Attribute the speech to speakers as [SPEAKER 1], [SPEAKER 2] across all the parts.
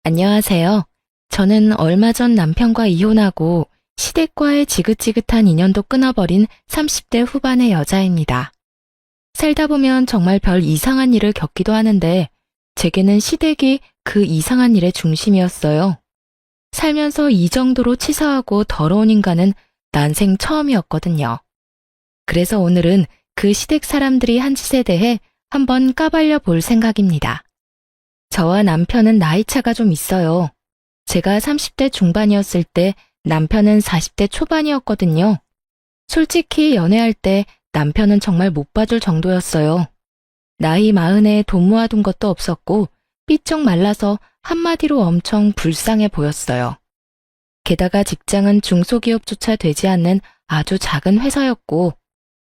[SPEAKER 1] 안녕하세요. 저는 얼마 전 남편과 이혼하고 시댁과의 지긋지긋한 인연도 끊어버린 30대 후반의 여자입니다. 살다 보면 정말 별 이상한 일을 겪기도 하는데 제게는 시댁이 그 이상한 일의 중심이었어요. 살면서 이 정도로 치사하고 더러운 인간은 난생 처음이었거든요. 그래서 오늘은 그 시댁 사람들이 한 짓에 대해 한번 까발려 볼 생각입니다. 저와 남편은 나이차가 좀 있어요. 제가 30대 중반이었을 때 남편은 40대 초반이었거든요. 솔직히 연애할 때 남편은 정말 못 봐줄 정도였어요. 나이 40에 돈 모아둔 것도 없었고 삐쩍 말라서 한마디로 엄청 불쌍해 보였어요. 게다가 직장은 중소기업조차 되지 않는 아주 작은 회사였고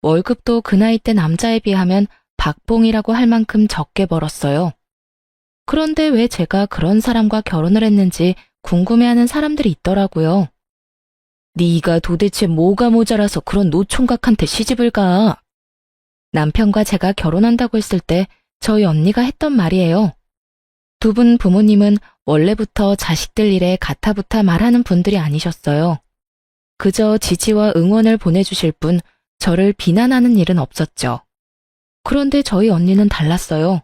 [SPEAKER 1] 월급도 그 나이 때 남자에 비하면 박봉이라고 할 만큼 적게 벌었어요. 그런데 왜 제가 그런 사람과 결혼을 했는지 궁금해하는 사람들이 있더라고요. 네가 도대체 뭐가 모자라서 그런 노총각한테 시집을 가? 남편과 제가 결혼한다고 했을 때 저희 언니가 했던 말이에요. 두 분 부모님은 원래부터 자식들 일에 가타부타 말하는 분들이 아니셨어요. 그저 지지와 응원을 보내주실 뿐 저를 비난하는 일은 없었죠. 그런데 저희 언니는 달랐어요.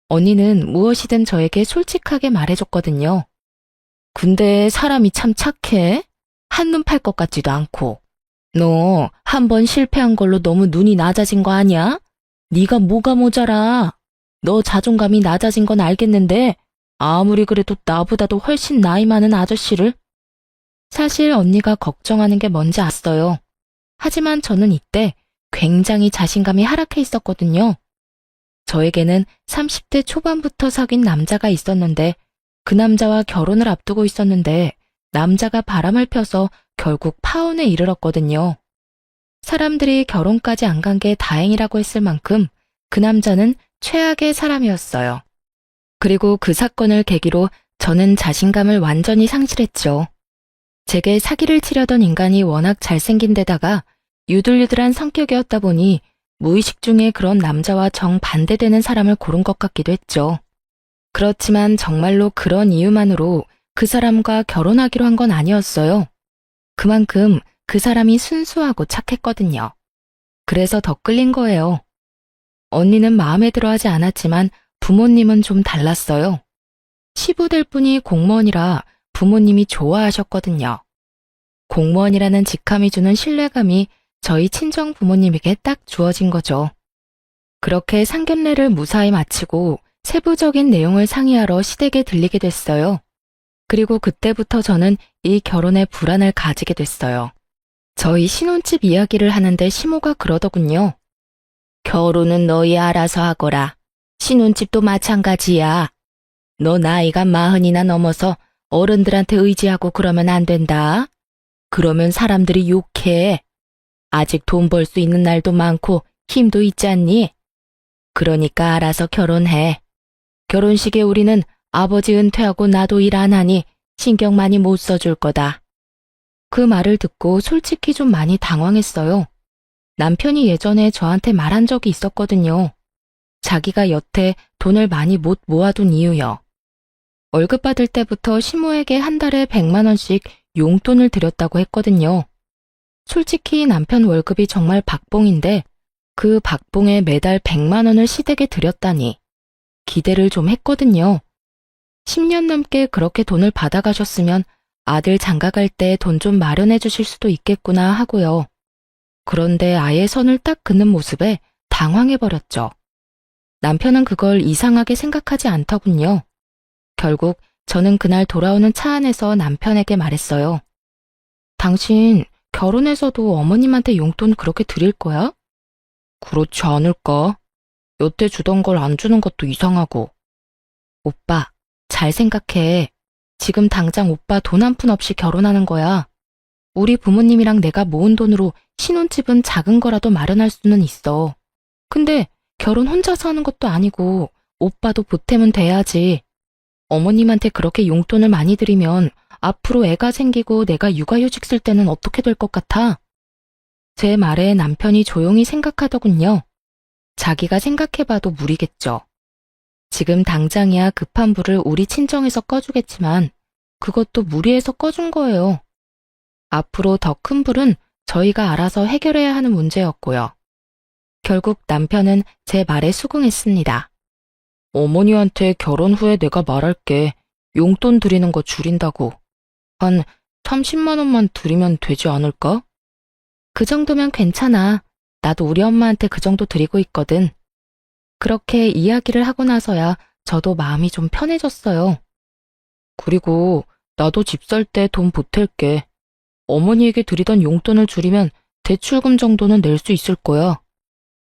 [SPEAKER 1] 언니는 무엇이든 저에게 솔직하게 말해줬거든요. 근데 사람이 참 착해? 한눈 팔 것 같지도 않고. 너 한 번 실패한 걸로 너무 눈이 낮아진 거 아니야? 네가 뭐가 모자라? 너 자존감이 낮아진 건 알겠는데 아무리 그래도 나보다도 훨씬 나이 많은 아저씨를? 사실 언니가 걱정하는 게 뭔지 알았어요. 하지만 저는 이때 굉장히 자신감이 하락해 있었거든요. 저에게는 30대 초반부터 사귄 남자가 있었는데 그 남자와 결혼을 앞두고 있었는데 남자가 바람을 펴서 결국 파혼에 이르렀거든요. 사람들이 결혼까지 안 간 게 다행이라고 했을 만큼 그 남자는 최악의 사람이었어요. 그리고 그 사건을 계기로 저는 자신감을 완전히 상실했죠. 제게 사기를 치려던 인간이 워낙 잘생긴 데다가 유들유들한 성격이었다 보니 무의식 중에 그런 남자와 정반대되는 사람을 고른 것 같기도 했죠. 그렇지만 정말로 그런 이유만으로 그 사람과 결혼하기로 한 건 아니었어요. 그만큼 그 사람이 순수하고 착했거든요. 그래서 더 끌린 거예요. 언니는 마음에 들어하지 않았지만 부모님은 좀 달랐어요. 시부될 분이 공무원이라 부모님이 좋아하셨거든요. 공무원이라는 직함이 주는 신뢰감이 저희 친정 부모님에게 딱 주어진 거죠. 그렇게 상견례를 무사히 마치고 세부적인 내용을 상의하러 시댁에 들리게 됐어요. 그리고 그때부터 저는 이 결혼에 불안을 가지게 됐어요. 저희 신혼집 이야기를 하는데 시모가 그러더군요. 결혼은 너희 알아서 하거라. 신혼집도 마찬가지야. 너 나이가 40이나 넘어서 어른들한테 의지하고 그러면 안 된다. 그러면 사람들이 욕해. 아직 돈 벌 수 있는 날도 많고 힘도 있지 않니? 그러니까 알아서 결혼해. 결혼식에 우리는 아버지 은퇴하고 나도 일 안 하니 신경 많이 못 써줄 거다. 그 말을 듣고 솔직히 좀 많이 당황했어요. 남편이 예전에 저한테 말한 적이 있었거든요. 자기가 여태 돈을 많이 못 모아둔 이유요. 월급 받을 때부터 시모에게 한 달에 100만 원씩 용돈을 드렸다고 했거든요. 솔직히 남편 월급이 정말 박봉인데 그 박봉에 매달 100만 원을 시댁에 드렸다니 기대를 좀 했거든요. 10년 넘게 그렇게 돈을 받아가셨으면 아들 장가갈 때 돈 좀 마련해 주실 수도 있겠구나 하고요. 그런데 아예 선을 딱 긋는 모습에 당황해버렸죠. 남편은 그걸 이상하게 생각하지 않더군요. 결국 저는 그날 돌아오는 차 안에서 남편에게 말했어요. 당신 결혼해서도 어머님한테 용돈 그렇게 드릴 거야? 그렇지 않을까? 여태 주던 걸 안 주는 것도 이상하고. 오빠, 잘 생각해. 지금 당장 오빠 돈 한 푼 없이 결혼하는 거야. 우리 부모님이랑 내가 모은 돈으로 신혼집은 작은 거라도 마련할 수는 있어. 근데 결혼 혼자서 하는 것도 아니고 오빠도 보탬은 돼야지. 어머님한테 그렇게 용돈을 많이 드리면 앞으로 애가 생기고 내가 육아휴직 쓸 때는 어떻게 될 것 같아? 제 말에 남편이 조용히 생각하더군요. 자기가 생각해봐도 무리겠죠. 지금 당장이야 급한 불을 우리 친정에서 꺼주겠지만 그것도 무리해서 꺼준 거예요. 앞으로 더 큰 불은 저희가 알아서 해결해야 하는 문제였고요. 결국 남편은 제 말에 수긍했습니다. 어머니한테 결혼 후에 내가 말할게. 용돈 드리는 거 줄인다고. 한 30만 원만 드리면 되지 않을까? 그 정도면 괜찮아. 나도 우리 엄마한테 그 정도 드리고 있거든. 그렇게 이야기를 하고 나서야 저도 마음이 좀 편해졌어요. 그리고 나도 집 살 때 돈 보탤게. 어머니에게 드리던 용돈을 줄이면 대출금 정도는 낼 수 있을 거야.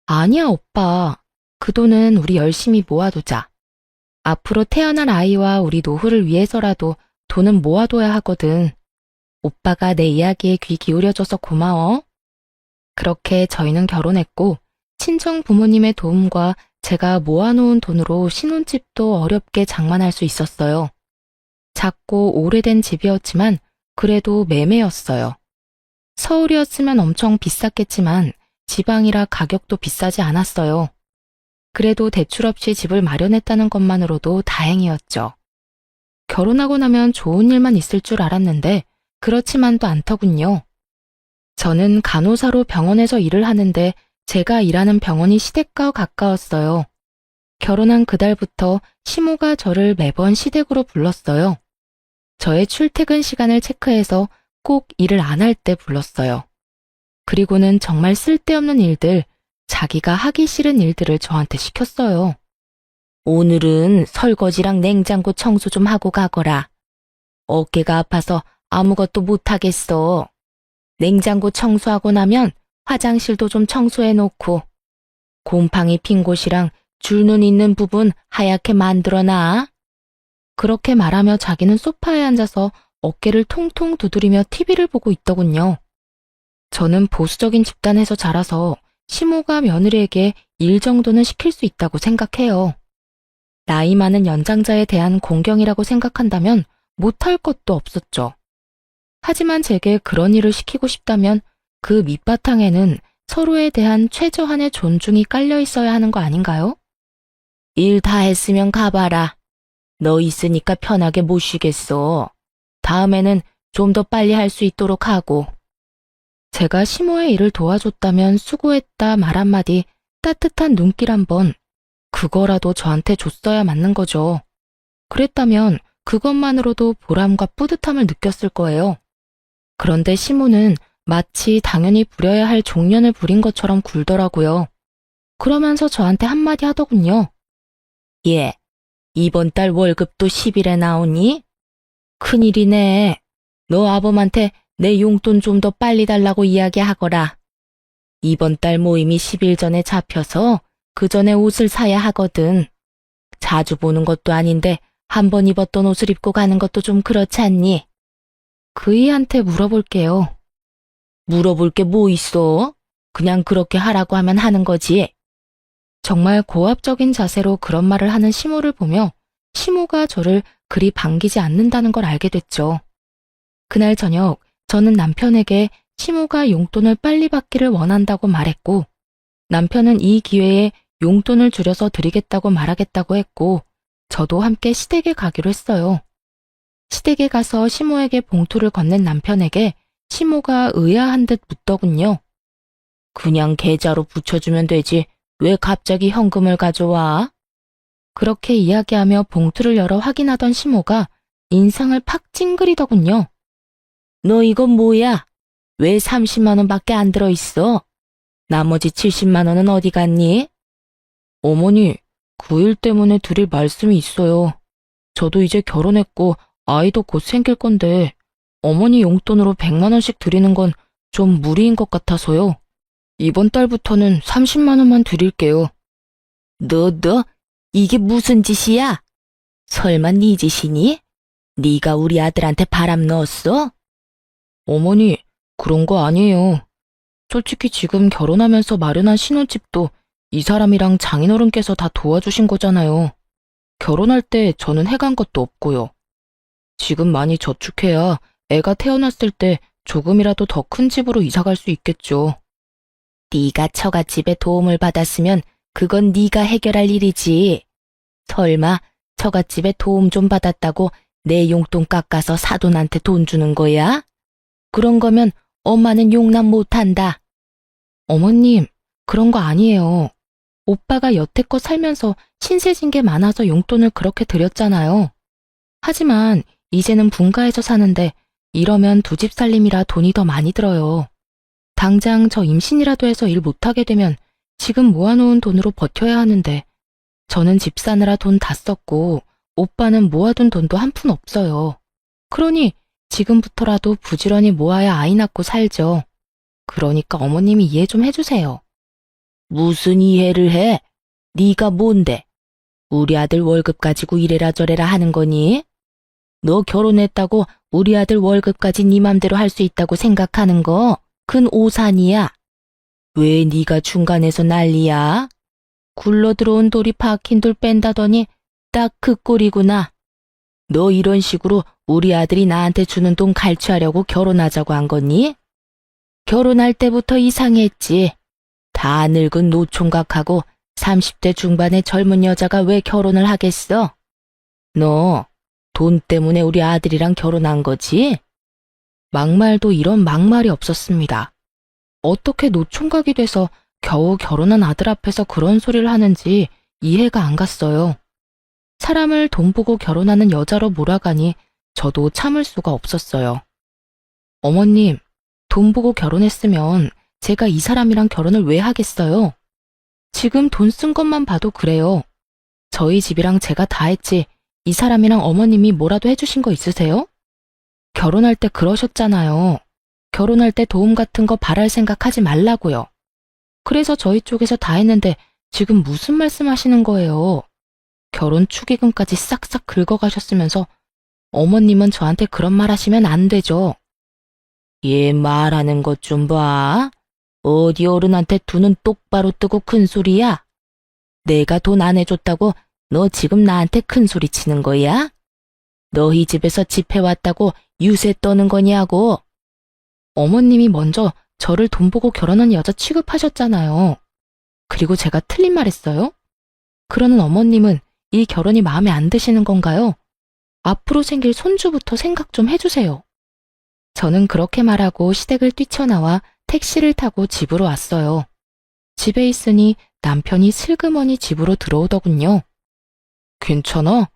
[SPEAKER 1] 아니야, 오빠. 그 돈은 우리 열심히 모아두자. 앞으로 태어날 아이와 우리 노후를 위해서라도 돈은 모아둬야 하거든. 오빠가 내 이야기에 귀 기울여줘서 고마워. 그렇게 저희는 결혼했고 친정 부모님의 도움과 제가 모아놓은 돈으로 신혼집도 어렵게 장만할 수 있었어요. 작고 오래된 집이었지만 그래도 매매였어요. 서울이었으면 엄청 비쌌겠지만 지방이라 가격도 비싸지 않았어요. 그래도 대출 없이 집을 마련했다는 것만으로도 다행이었죠. 결혼하고 나면 좋은 일만 있을 줄 알았는데 그렇지만도 않더군요. 저는 간호사로 병원에서 일을 하는데 제가 일하는 병원이 시댁과 가까웠어요. 결혼한 그달부터 시모가 저를 매번 시댁으로 불렀어요. 저의 출퇴근 시간을 체크해서 꼭 일을 안 할 때 불렀어요. 그리고는 정말 쓸데없는 일들, 자기가 하기 싫은 일들을 저한테 시켰어요. 오늘은 설거지랑 냉장고 청소 좀 하고 가거라. 어깨가 아파서 아무것도 못하겠어. 냉장고 청소하고 나면 화장실도 좀 청소해 놓고 곰팡이 핀 곳이랑 줄눈 있는 부분 하얗게 만들어놔. 그렇게 말하며 자기는 소파에 앉아서 어깨를 통통 두드리며 TV를 보고 있더군요. 저는 보수적인 집단에서 자라서 시모가 며느리에게 일 정도는 시킬 수 있다고 생각해요. 나이 많은 연장자에 대한 공경이라고 생각한다면 못할 것도 없었죠. 하지만 제게 그런 일을 시키고 싶다면 그 밑바탕에는 서로에 대한 최저한의 존중이 깔려 있어야 하는 거 아닌가요? 일 다 했으면 가봐라. 너 있으니까 편하게 못 쉬겠어. 다음에는 좀 더 빨리 할 수 있도록 하고. 제가 시모의 일을 도와줬다면 수고했다 말 한마디, 따뜻한 눈길 한번, 그거라도 저한테 줬어야 맞는 거죠. 그랬다면 그것만으로도 보람과 뿌듯함을 느꼈을 거예요. 그런데 시모는 마치 당연히 부려야 할 종년을 부린 것처럼 굴더라고요. 그러면서 저한테 한마디 하더군요. 예, 이번 달 월급도 10일에 나오니? 큰일이네. 너 아범한테 내 용돈 좀 더 빨리 달라고 이야기하거라. 이번 달 모임이 10일 전에 잡혀서 그 전에 옷을 사야 하거든. 자주 보는 것도 아닌데 한 번 입었던 옷을 입고 가는 것도 좀 그렇지 않니? 그이한테 물어볼게요. 물어볼 게 뭐 있어? 그냥 그렇게 하라고 하면 하는 거지. 정말 고압적인 자세로 그런 말을 하는 시모를 보며 시모가 저를 그리 반기지 않는다는 걸 알게 됐죠. 그날 저녁 저는 남편에게 시모가 용돈을 빨리 받기를 원한다고 말했고 남편은 이 기회에 용돈을 줄여서 드리겠다고 말하겠다고 했고 저도 함께 시댁에 가기로 했어요. 시댁에 가서 시모에게 봉투를 건넨 남편에게 시모가 의아한 듯 묻더군요. 그냥 계좌로 붙여주면 되지 왜 갑자기 현금을 가져와? 그렇게 이야기하며 봉투를 열어 확인하던 시모가 인상을 팍 찡그리더군요. 너 이건 뭐야? 왜 30만 원밖에 안 들어있어? 나머지 70만 원은 어디 갔니? 어머니, 그 일 때문에 드릴 말씀이 있어요. 저도 이제 결혼했고 아이도 곧 생길 건데 어머니 용돈으로 100만 원씩 드리는 건 좀 무리인 것 같아서요. 이번 달부터는 30만 원만 드릴게요. 너, 이게 무슨 짓이야? 설마 네 짓이니? 네가 우리 아들한테 바람 넣었어? 어머니, 그런 거 아니에요. 솔직히 지금 결혼하면서 마련한 신혼집도 이 사람이랑 장인어른께서 다 도와주신 거잖아요. 결혼할 때 저는 해간 것도 없고요. 지금 많이 저축해야 애가 태어났을 때 조금이라도 더 큰 집으로 이사갈 수 있겠죠. 네가 처갓집에 도움을 받았으면 그건 네가 해결할 일이지. 설마 처갓집에 도움 좀 받았다고 내 용돈 깎아서 사돈한테 돈 주는 거야? 그런 거면 엄마는 용납 못한다. 어머님, 그런 거 아니에요. 오빠가 여태껏 살면서 신세진 게 많아서 용돈을 그렇게 드렸잖아요. 하지만 이제는 분가해서 사는데 이러면 두 집 살림이라 돈이 더 많이 들어요. 당장 저 임신이라도 해서 일 못하게 되면 지금 모아놓은 돈으로 버텨야 하는데 저는 집 사느라 돈 다 썼고 오빠는 모아둔 돈도 한 푼 없어요. 그러니 지금부터라도 부지런히 모아야 아이 낳고 살죠. 그러니까 어머님이 이해 좀 해주세요. 무슨 이해를 해? 네가 뭔데? 우리 아들 월급 가지고 이래라 저래라 하는 거니? 너 결혼했다고 우리 아들 월급까지 네 맘대로 할 수 있다고 생각하는 거 큰 오산이야. 왜 네가 중간에서 난리야? 굴러 들어온 돌이 박힌 돌 뺀다더니 딱 그 꼴이구나. 너 이런 식으로 우리 아들이 나한테 주는 돈 갈취하려고 결혼하자고 한 거니? 결혼할 때부터 이상했지. 다 늙은 노총각하고 30대 중반의 젊은 여자가 왜 결혼을 하겠어? 너 돈 때문에 우리 아들이랑 결혼한 거지? 막말도 이런 막말이 없었습니다. 어떻게 노총각이 돼서 겨우 결혼한 아들 앞에서 그런 소리를 하는지 이해가 안 갔어요. 사람을 돈 보고 결혼하는 여자로 몰아가니 저도 참을 수가 없었어요. 어머님, 돈 보고 결혼했으면 제가 이 사람이랑 결혼을 왜 하겠어요? 지금 돈 쓴 것만 봐도 그래요. 저희 집이랑 제가 다 했지 이 사람이랑 어머님이 뭐라도 해주신 거 있으세요? 결혼할 때 그러셨잖아요. 결혼할 때 도움 같은 거 바랄 생각하지 말라고요. 그래서 저희 쪽에서 다 했는데 지금 무슨 말씀하시는 거예요? 결혼 축의금까지 싹싹 긁어가셨으면서 어머님은 저한테 그런 말 하시면 안 되죠. 얘 말하는 것 좀 봐. 어디 어른한테 두 눈 똑바로 뜨고 큰 소리야? 내가 돈 안 해줬다고 너 지금 나한테 큰 소리 치는 거야? 너희 집에서 집해왔다고 유세 떠는 거냐고. 어머님이 먼저 저를 돈 보고 결혼한 여자 취급하셨잖아요. 그리고 제가 틀린 말 했어요? 그러는 어머님은 이 결혼이 마음에 안 드시는 건가요? 앞으로 생길 손주부터 생각 좀 해주세요. 저는 그렇게 말하고 시댁을 뛰쳐나와 택시를 타고 집으로 왔어요. 집에 있으니 남편이 슬그머니 집으로 들어오더군요. 괜찮아?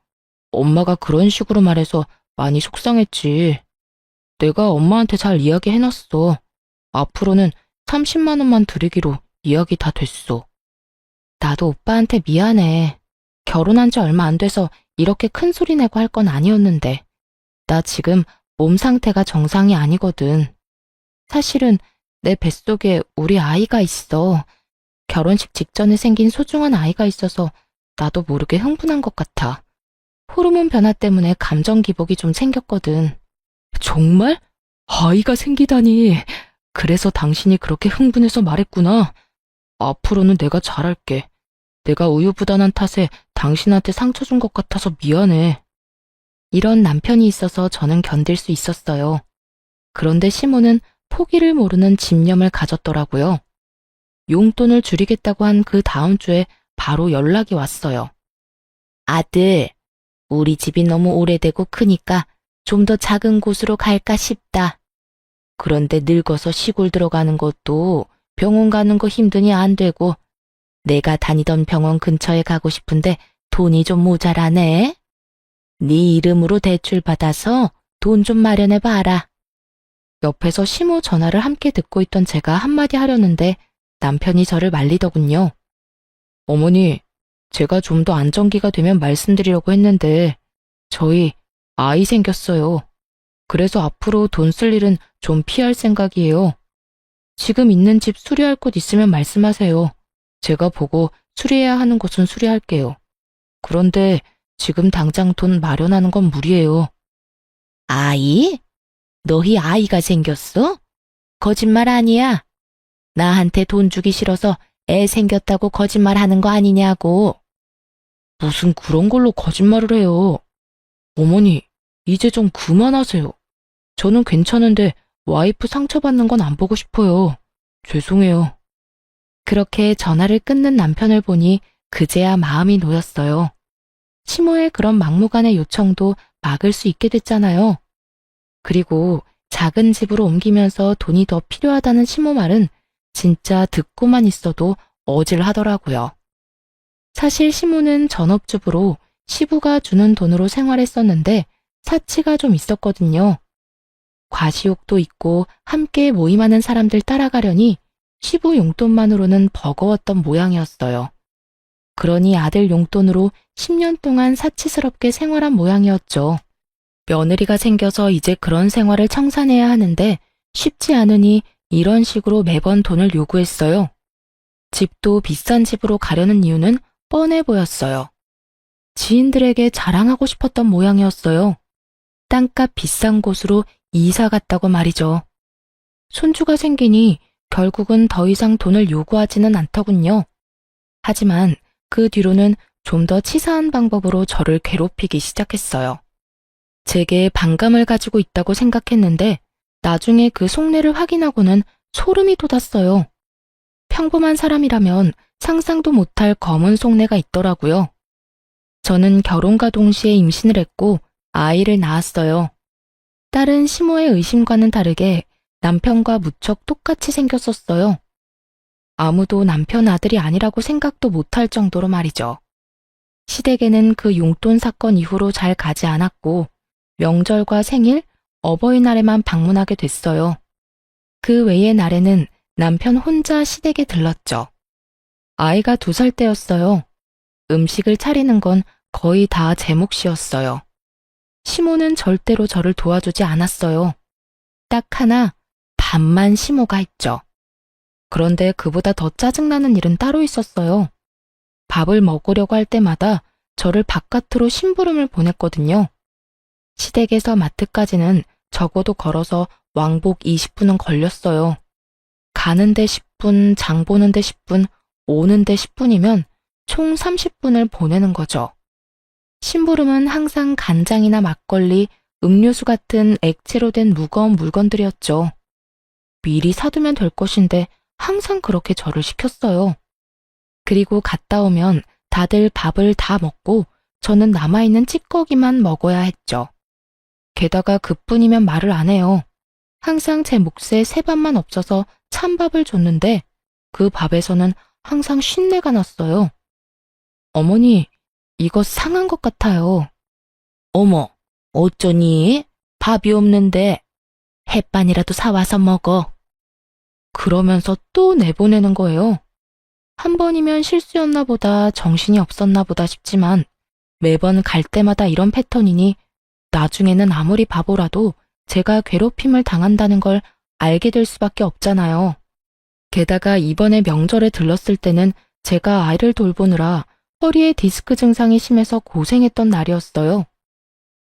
[SPEAKER 1] 엄마가 그런 식으로 말해서 많이 속상했지. 내가 엄마한테 잘 이야기해놨어. 앞으로는 30만 원만 드리기로 이야기 다 됐어. 나도 오빠한테 미안해. 결혼한 지 얼마 안 돼서 이렇게 큰 소리 내고 할 건 아니었는데. 나 지금 몸 상태가 정상이 아니거든. 사실은 내 뱃속에 우리 아이가 있어. 결혼식 직전에 생긴 소중한 아이가 있어서 나도 모르게 흥분한 것 같아. 호르몬 변화 때문에 감정 기복이 좀 생겼거든. 정말? 아이가 생기다니. 그래서 당신이 그렇게 흥분해서 말했구나. 앞으로는 내가 잘할게. 내가 우유부단한 탓에 당신한테 상처 준 것 같아서 미안해. 이런 남편이 있어서 저는 견딜 수 있었어요. 그런데 시모는 포기를 모르는 집념을 가졌더라고요. 용돈을 줄이겠다고 한 그 다음 주에 바로 연락이 왔어요. 아들, 우리 집이 너무 오래되고 크니까 좀 더 작은 곳으로 갈까 싶다. 그런데 늙어서 시골 들어가는 것도 병원 가는 거 힘드니 안 되고 내가 다니던 병원 근처에 가고 싶은데 돈이 좀 모자라네. 네 이름으로 대출 받아서 돈 좀 마련해 봐라. 옆에서 시모 전화를 함께 듣고 있던 제가 한마디 하려는데 남편이 저를 말리더군요. 어머니, 제가 좀 더 안정기가 되면 말씀드리려고 했는데 저희 아이 생겼어요. 그래서 앞으로 돈 쓸 일은 좀 피할 생각이에요. 지금 있는 집 수리할 곳 있으면 말씀하세요. 제가 보고 수리해야 하는 곳은 수리할게요. 그런데 지금 당장 돈 마련하는 건 무리예요. 아이? 너희 아이가 생겼어? 거짓말 아니야. 나한테 돈 주기 싫어서 애 생겼다고 거짓말하는 거 아니냐고. 무슨 그런 걸로 거짓말을 해요. 어머니, 이제 좀 그만하세요. 저는 괜찮은데 와이프 상처받는 건 안 보고 싶어요. 죄송해요. 그렇게 전화를 끊는 남편을 보니 그제야 마음이 놓였어요. 시모의 그런 막무가내 요청도 막을 수 있게 됐잖아요. 그리고 작은 집으로 옮기면서 돈이 더 필요하다는 시모 말은 진짜 듣고만 있어도 어질하더라고요. 사실 시모는 전업주부로 시부가 주는 돈으로 생활했었는데 사치가 좀 있었거든요. 과시욕도 있고 함께 모임하는 사람들 따라가려니 시부 용돈만으로는 버거웠던 모양이었어요. 그러니 아들 용돈으로 10년 동안 사치스럽게 생활한 모양이었죠. 며느리가 생겨서 이제 그런 생활을 청산해야 하는데 쉽지 않으니 이런 식으로 매번 돈을 요구했어요. 집도 비싼 집으로 가려는 이유는 뻔해 보였어요. 지인들에게 자랑하고 싶었던 모양이었어요. 땅값 비싼 곳으로 이사 갔다고 말이죠. 손주가 생기니 결국은 더 이상 돈을 요구하지는 않더군요. 하지만 그 뒤로는 좀 더 치사한 방법으로 저를 괴롭히기 시작했어요. 제게 반감을 가지고 있다고 생각했는데 나중에 그 속내를 확인하고는 소름이 돋았어요. 평범한 사람이라면 상상도 못할 검은 속내가 있더라고요. 저는 결혼과 동시에 임신을 했고 아이를 낳았어요. 딸은 시모의 의심과는 다르게 남편과 무척 똑같이 생겼었어요. 아무도 남편 아들이 아니라고 생각도 못할 정도로 말이죠. 시댁에는 그 용돈 사건 이후로 잘 가지 않았고 명절과 생일, 어버이날에만 방문하게 됐어요. 그 외의 날에는 남편 혼자 시댁에 들렀죠. 아이가 2살 때였어요. 음식을 차리는 건 거의 다 제 몫이었어요. 시모는 절대로 저를 도와주지 않았어요. 딱 하나, 밥만 시모가 했죠. 그런데 그보다 더 짜증나는 일은 따로 있었어요. 밥을 먹으려고 할 때마다 저를 바깥으로 심부름을 보냈거든요. 시댁에서 마트까지는 적어도 걸어서 왕복 20분은 걸렸어요. 가는데 10분, 장 보는데 10분, 오는데 10분이면 총 30분을 보내는 거죠. 심부름은 항상 간장이나 막걸리, 음료수 같은 액체로 된 무거운 물건들이었죠. 미리 사두면 될 것인데 항상 그렇게 저를 시켰어요. 그리고 갔다 오면 다들 밥을 다 먹고 저는 남아있는 찌꺼기만 먹어야 했죠. 게다가 그뿐이면 말을 안 해요. 항상 제 몫에 새밥만 없어서 찬밥을 줬는데 그 밥에서는 항상 쉰내가 났어요. 어머니, 이거 상한 것 같아요. 어머, 어쩌니? 밥이 없는데 햇반이라도 사와서 먹어. 그러면서 또 내보내는 거예요. 한 번이면 실수였나 보다, 정신이 없었나 보다 싶지만 매번 갈 때마다 이런 패턴이니 나중에는 아무리 바보라도 제가 괴롭힘을 당한다는 걸 알게 될 수밖에 없잖아요. 게다가 이번에 명절에 들렀을 때는 제가 아이를 돌보느라 허리에 디스크 증상이 심해서 고생했던 날이었어요.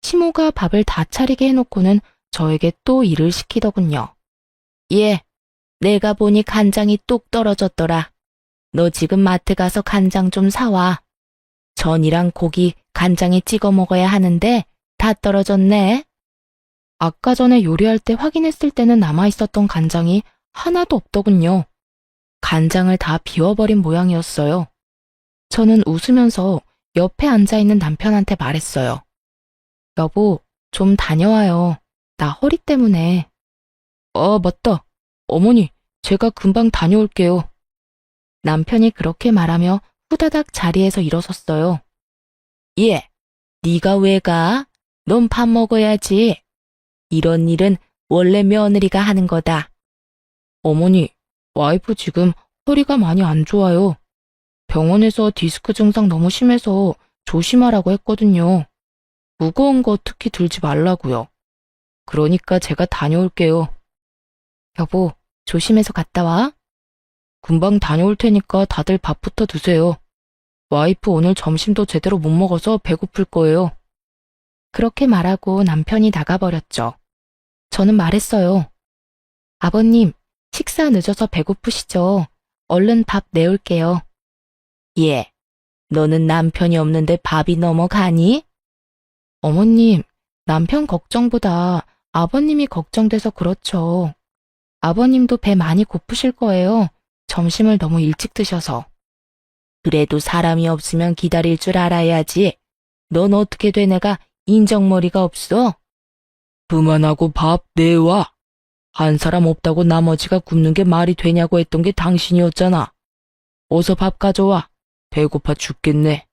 [SPEAKER 1] 시모가 밥을 다 차리게 해놓고는 저에게 또 일을 시키더군요. 예, 내가 보니 간장이 뚝 떨어졌더라. 너 지금 마트 가서 간장 좀 사와. 전이랑 고기 간장에 찍어 먹어야 하는데 다 떨어졌네. 아까 전에 요리할 때 확인했을 때는 남아있었던 간장이 하나도 없더군요. 간장을 다 비워버린 모양이었어요. 저는 웃으면서 옆에 앉아있는 남편한테 말했어요. 여보, 좀 다녀와요. 나 허리 때문에. 맞다. 어머니, 제가 금방 다녀올게요. 남편이 그렇게 말하며 후다닥 자리에서 일어섰어요. 예, 네가 왜 가? 넌 밥 먹어야지. 이런 일은 원래 며느리가 하는 거다. 어머니, 와이프 지금 허리가 많이 안 좋아요. 병원에서 디스크 증상 너무 심해서 조심하라고 했거든요. 무거운 거 특히 들지 말라고요. 그러니까 제가 다녀올게요. 여보, 조심해서 갔다 와. 금방 다녀올 테니까 다들 밥부터 드세요. 와이프 오늘 점심도 제대로 못 먹어서 배고플 거예요. 그렇게 말하고 남편이 나가버렸죠. 저는 말했어요. 아버님, 식사 늦어서 배고프시죠? 얼른 밥 내올게요. 예, 너는 남편이 없는데 밥이 넘어가니? 어머님, 남편 걱정보다 아버님이 걱정돼서 그렇죠. 아버님도 배 많이 고프실 거예요. 점심을 너무 일찍 드셔서. 그래도 사람이 없으면 기다릴 줄 알아야지. 넌 어떻게 돼 내가 인정머리가 없어? 그만하고 밥 내와. 한 사람 없다고 나머지가 굶는 게 말이 되냐고 했던 게 당신이었잖아. 어서 밥 가져와. 배고파 죽겠네.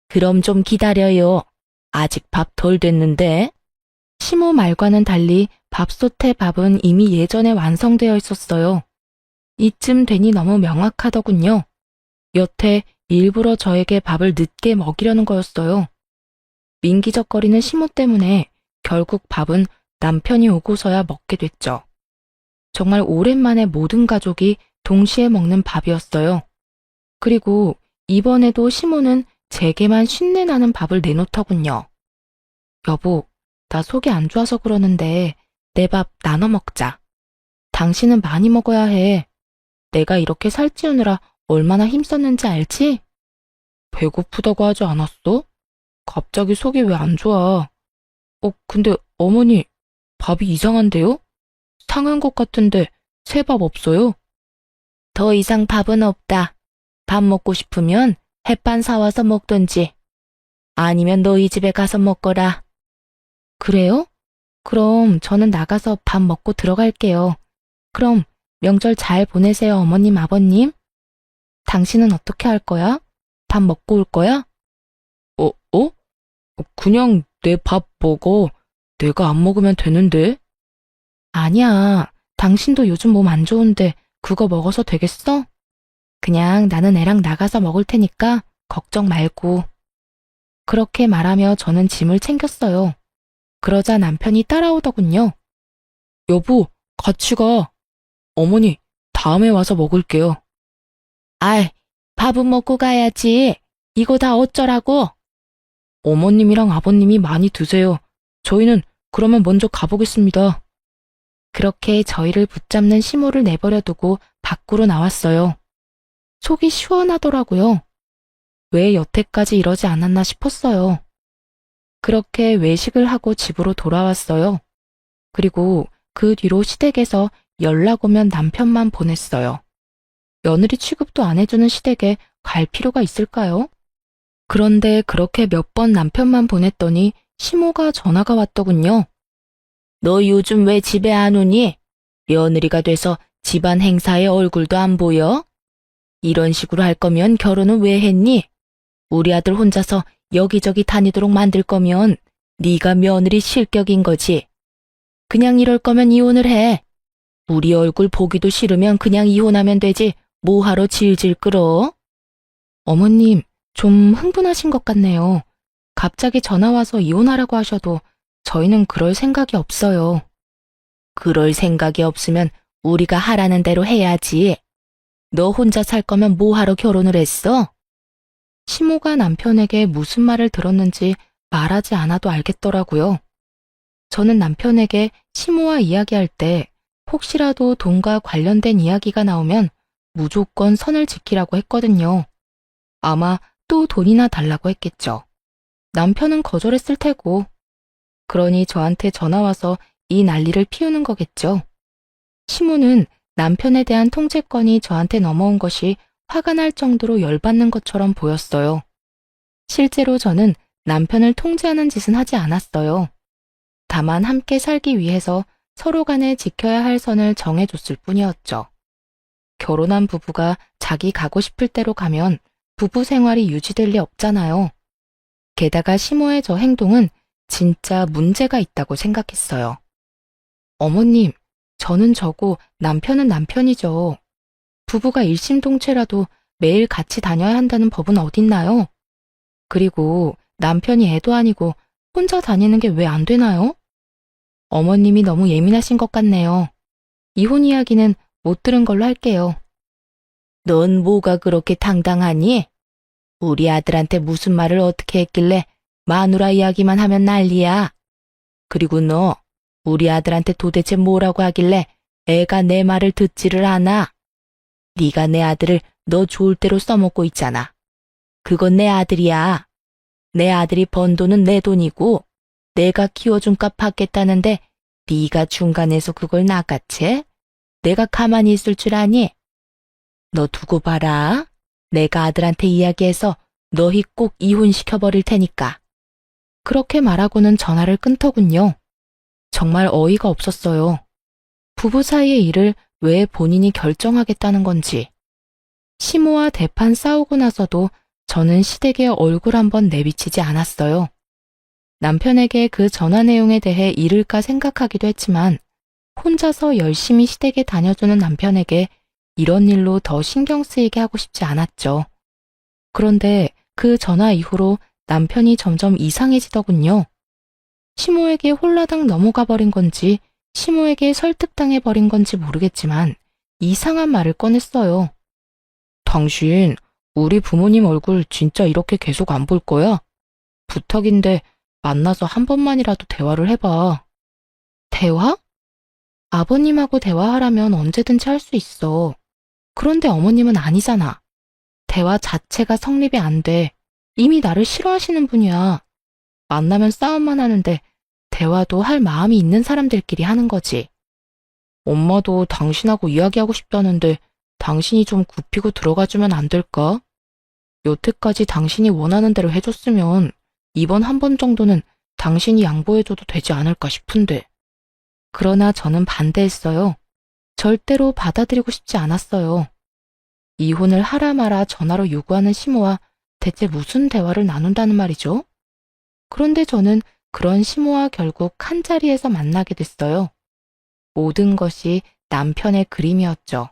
[SPEAKER 1] 그럼 좀 기다려요. 아직 밥 덜 됐는데. 시모 말과는 달리 밥솥의 밥은 이미 예전에 완성되어 있었어요. 이쯤 되니 너무 명확하더군요. 여태 일부러 저에게 밥을 늦게 먹이려는 거였어요. 민기적거리는 시모 때문에 결국 밥은 남편이 오고서야 먹게 됐죠. 정말 오랜만에 모든 가족이 동시에 먹는 밥이었어요. 그리고 이번에도 시모는 제게만 쉰내 나는 밥을 내놓더군요. 여보, 나 속이 안 좋아서 그러는데 내 밥 나눠 먹자. 당신은 많이 먹어야 해. 내가 이렇게 살찌우느라 얼마나 힘썼는지 알지? 배고프다고 하지 않았어? 갑자기 속이 왜 안 좋아? 근데 어머니, 밥이 이상한데요? 상한 것 같은데 새 밥 없어요? 더 이상 밥은 없다. 밥 먹고 싶으면 햇반 사와서 먹던지. 아니면 너희 집에 가서 먹거라. 그래요? 그럼 저는 나가서 밥 먹고 들어갈게요. 그럼 명절 잘 보내세요, 어머님, 아버님. 당신은 어떻게 할 거야? 밥 먹고 올 거야? 그냥 내 밥 먹어. 내가 안 먹으면 되는데. 아니야. 당신도 요즘 몸 안 좋은데 그거 먹어서 되겠어? 그냥 나는 애랑 나가서 먹을 테니까 걱정 말고. 그렇게 말하며 저는 짐을 챙겼어요. 그러자 남편이 따라오더군요. 여보, 같이 가. 어머니, 다음에 와서 먹을게요. 아이, 밥은 먹고 가야지. 이거 다 어쩌라고? 어머님이랑 아버님이 많이 드세요. 저희는 그러면 먼저 가보겠습니다. 그렇게 저희를 붙잡는 시모를 내버려두고 밖으로 나왔어요. 속이 시원하더라고요. 왜 여태까지 이러지 않았나 싶었어요. 그렇게 외식을 하고 집으로 돌아왔어요. 그리고 그 뒤로 시댁에서 연락 오면 남편만 보냈어요. 며느리 취급도 안 해주는 시댁에 갈 필요가 있을까요? 그런데 그렇게 몇 번 남편만 보냈더니 시모가 전화가 왔더군요. 너 요즘 왜 집에 안 오니? 며느리가 돼서 집안 행사에 얼굴도 안 보여? 이런 식으로 할 거면 결혼은 왜 했니? 우리 아들 혼자서 여기저기 다니도록 만들 거면 네가 며느리 실격인 거지. 그냥 이럴 거면 이혼을 해. 우리 얼굴 보기도 싫으면 그냥 이혼하면 되지. 뭐하러 질질 끌어? 어머님, 좀 흥분하신 것 같네요. 갑자기 전화 와서 이혼하라고 하셔도 저희는 그럴 생각이 없어요. 그럴 생각이 없으면 우리가 하라는 대로 해야지. 너 혼자 살 거면 뭐하러 결혼을 했어? 시모가 남편에게 무슨 말을 들었는지 말하지 않아도 알겠더라고요. 저는 남편에게 시모와 이야기할 때 혹시라도 돈과 관련된 이야기가 나오면 무조건 선을 지키라고 했거든요. 아마 또 돈이나 달라고 했겠죠. 남편은 거절했을 테고. 그러니 저한테 전화와서 이 난리를 피우는 거겠죠. 시모는 남편에 대한 통제권이 저한테 넘어온 것이 화가 날 정도로 열받는 것처럼 보였어요. 실제로 저는 남편을 통제하는 짓은 하지 않았어요. 다만 함께 살기 위해서 서로 간에 지켜야 할 선을 정해줬을 뿐이었죠. 결혼한 부부가 자기 가고 싶을 대로 가면 부부 생활이 유지될 리 없잖아요. 게다가 시모의 저 행동은 진짜 문제가 있다고 생각했어요. 어머님, 저는 저고 남편은 남편이죠. 부부가 일심동체라도 매일 같이 다녀야 한다는 법은 어딨나요? 그리고 남편이 애도 아니고 혼자 다니는 게 왜 안 되나요? 어머님이 너무 예민하신 것 같네요. 이혼 이야기는 못 들은 걸로 할게요. 넌 뭐가 그렇게 당당하니? 우리 아들한테 무슨 말을 어떻게 했길래 마누라 이야기만 하면 난리야. 그리고 너 우리 아들한테 도대체 뭐라고 하길래 애가 내 말을 듣지를 않아. 네가 내 아들을 너 좋을 대로 써먹고 있잖아. 그건 내 아들이야. 내 아들이 번 돈은 내 돈이고 내가 키워준 값 받겠다는데 네가 중간에서 그걸 낚아채? 내가 가만히 있을 줄 아니? 너 두고 봐라. 내가 아들한테 이야기해서 너희 꼭 이혼시켜버릴 테니까. 그렇게 말하고는 전화를 끊더군요. 정말 어이가 없었어요. 부부 사이의 일을 왜 본인이 결정하겠다는 건지. 시모와 대판 싸우고 나서도 저는 시댁에 얼굴 한번 내비치지 않았어요. 남편에게 그 전화 내용에 대해 잃을까 생각하기도 했지만 혼자서 열심히 시댁에 다녀주는 남편에게 이런 일로 더 신경 쓰이게 하고 싶지 않았죠. 그런데 그 전화 이후로 남편이 점점 이상해지더군요. 시모에게 홀라당 넘어가 버린 건지 시모에게 설득당해 버린 건지 모르겠지만 이상한 말을 꺼냈어요. 당신, 우리 부모님 얼굴 진짜 이렇게 계속 안 볼 거야? 부탁인데 만나서 한 번만이라도 대화를 해봐. 대화? 아버님하고 대화하라면 언제든지 할 수 있어. 그런데 어머님은 아니잖아. 대화 자체가 성립이 안 돼. 이미 나를 싫어하시는 분이야. 만나면 싸움만 하는데 대화도 할 마음이 있는 사람들끼리 하는 거지. 엄마도 당신하고 이야기하고 싶다는데 당신이 좀 굽히고 들어가주면 안 될까? 여태까지 당신이 원하는 대로 해줬으면 이번 한 번 정도는 당신이 양보해줘도 되지 않을까 싶은데. 그러나 저는 반대했어요. 절대로 받아들이고 싶지 않았어요. 이혼을 하라 마라 전화로 요구하는 시모와 대체 무슨 대화를 나눈다는 말이죠? 그런데 저는 그런 시모와 결국 한 자리에서 만나게 됐어요. 모든 것이 남편의 그림이었죠.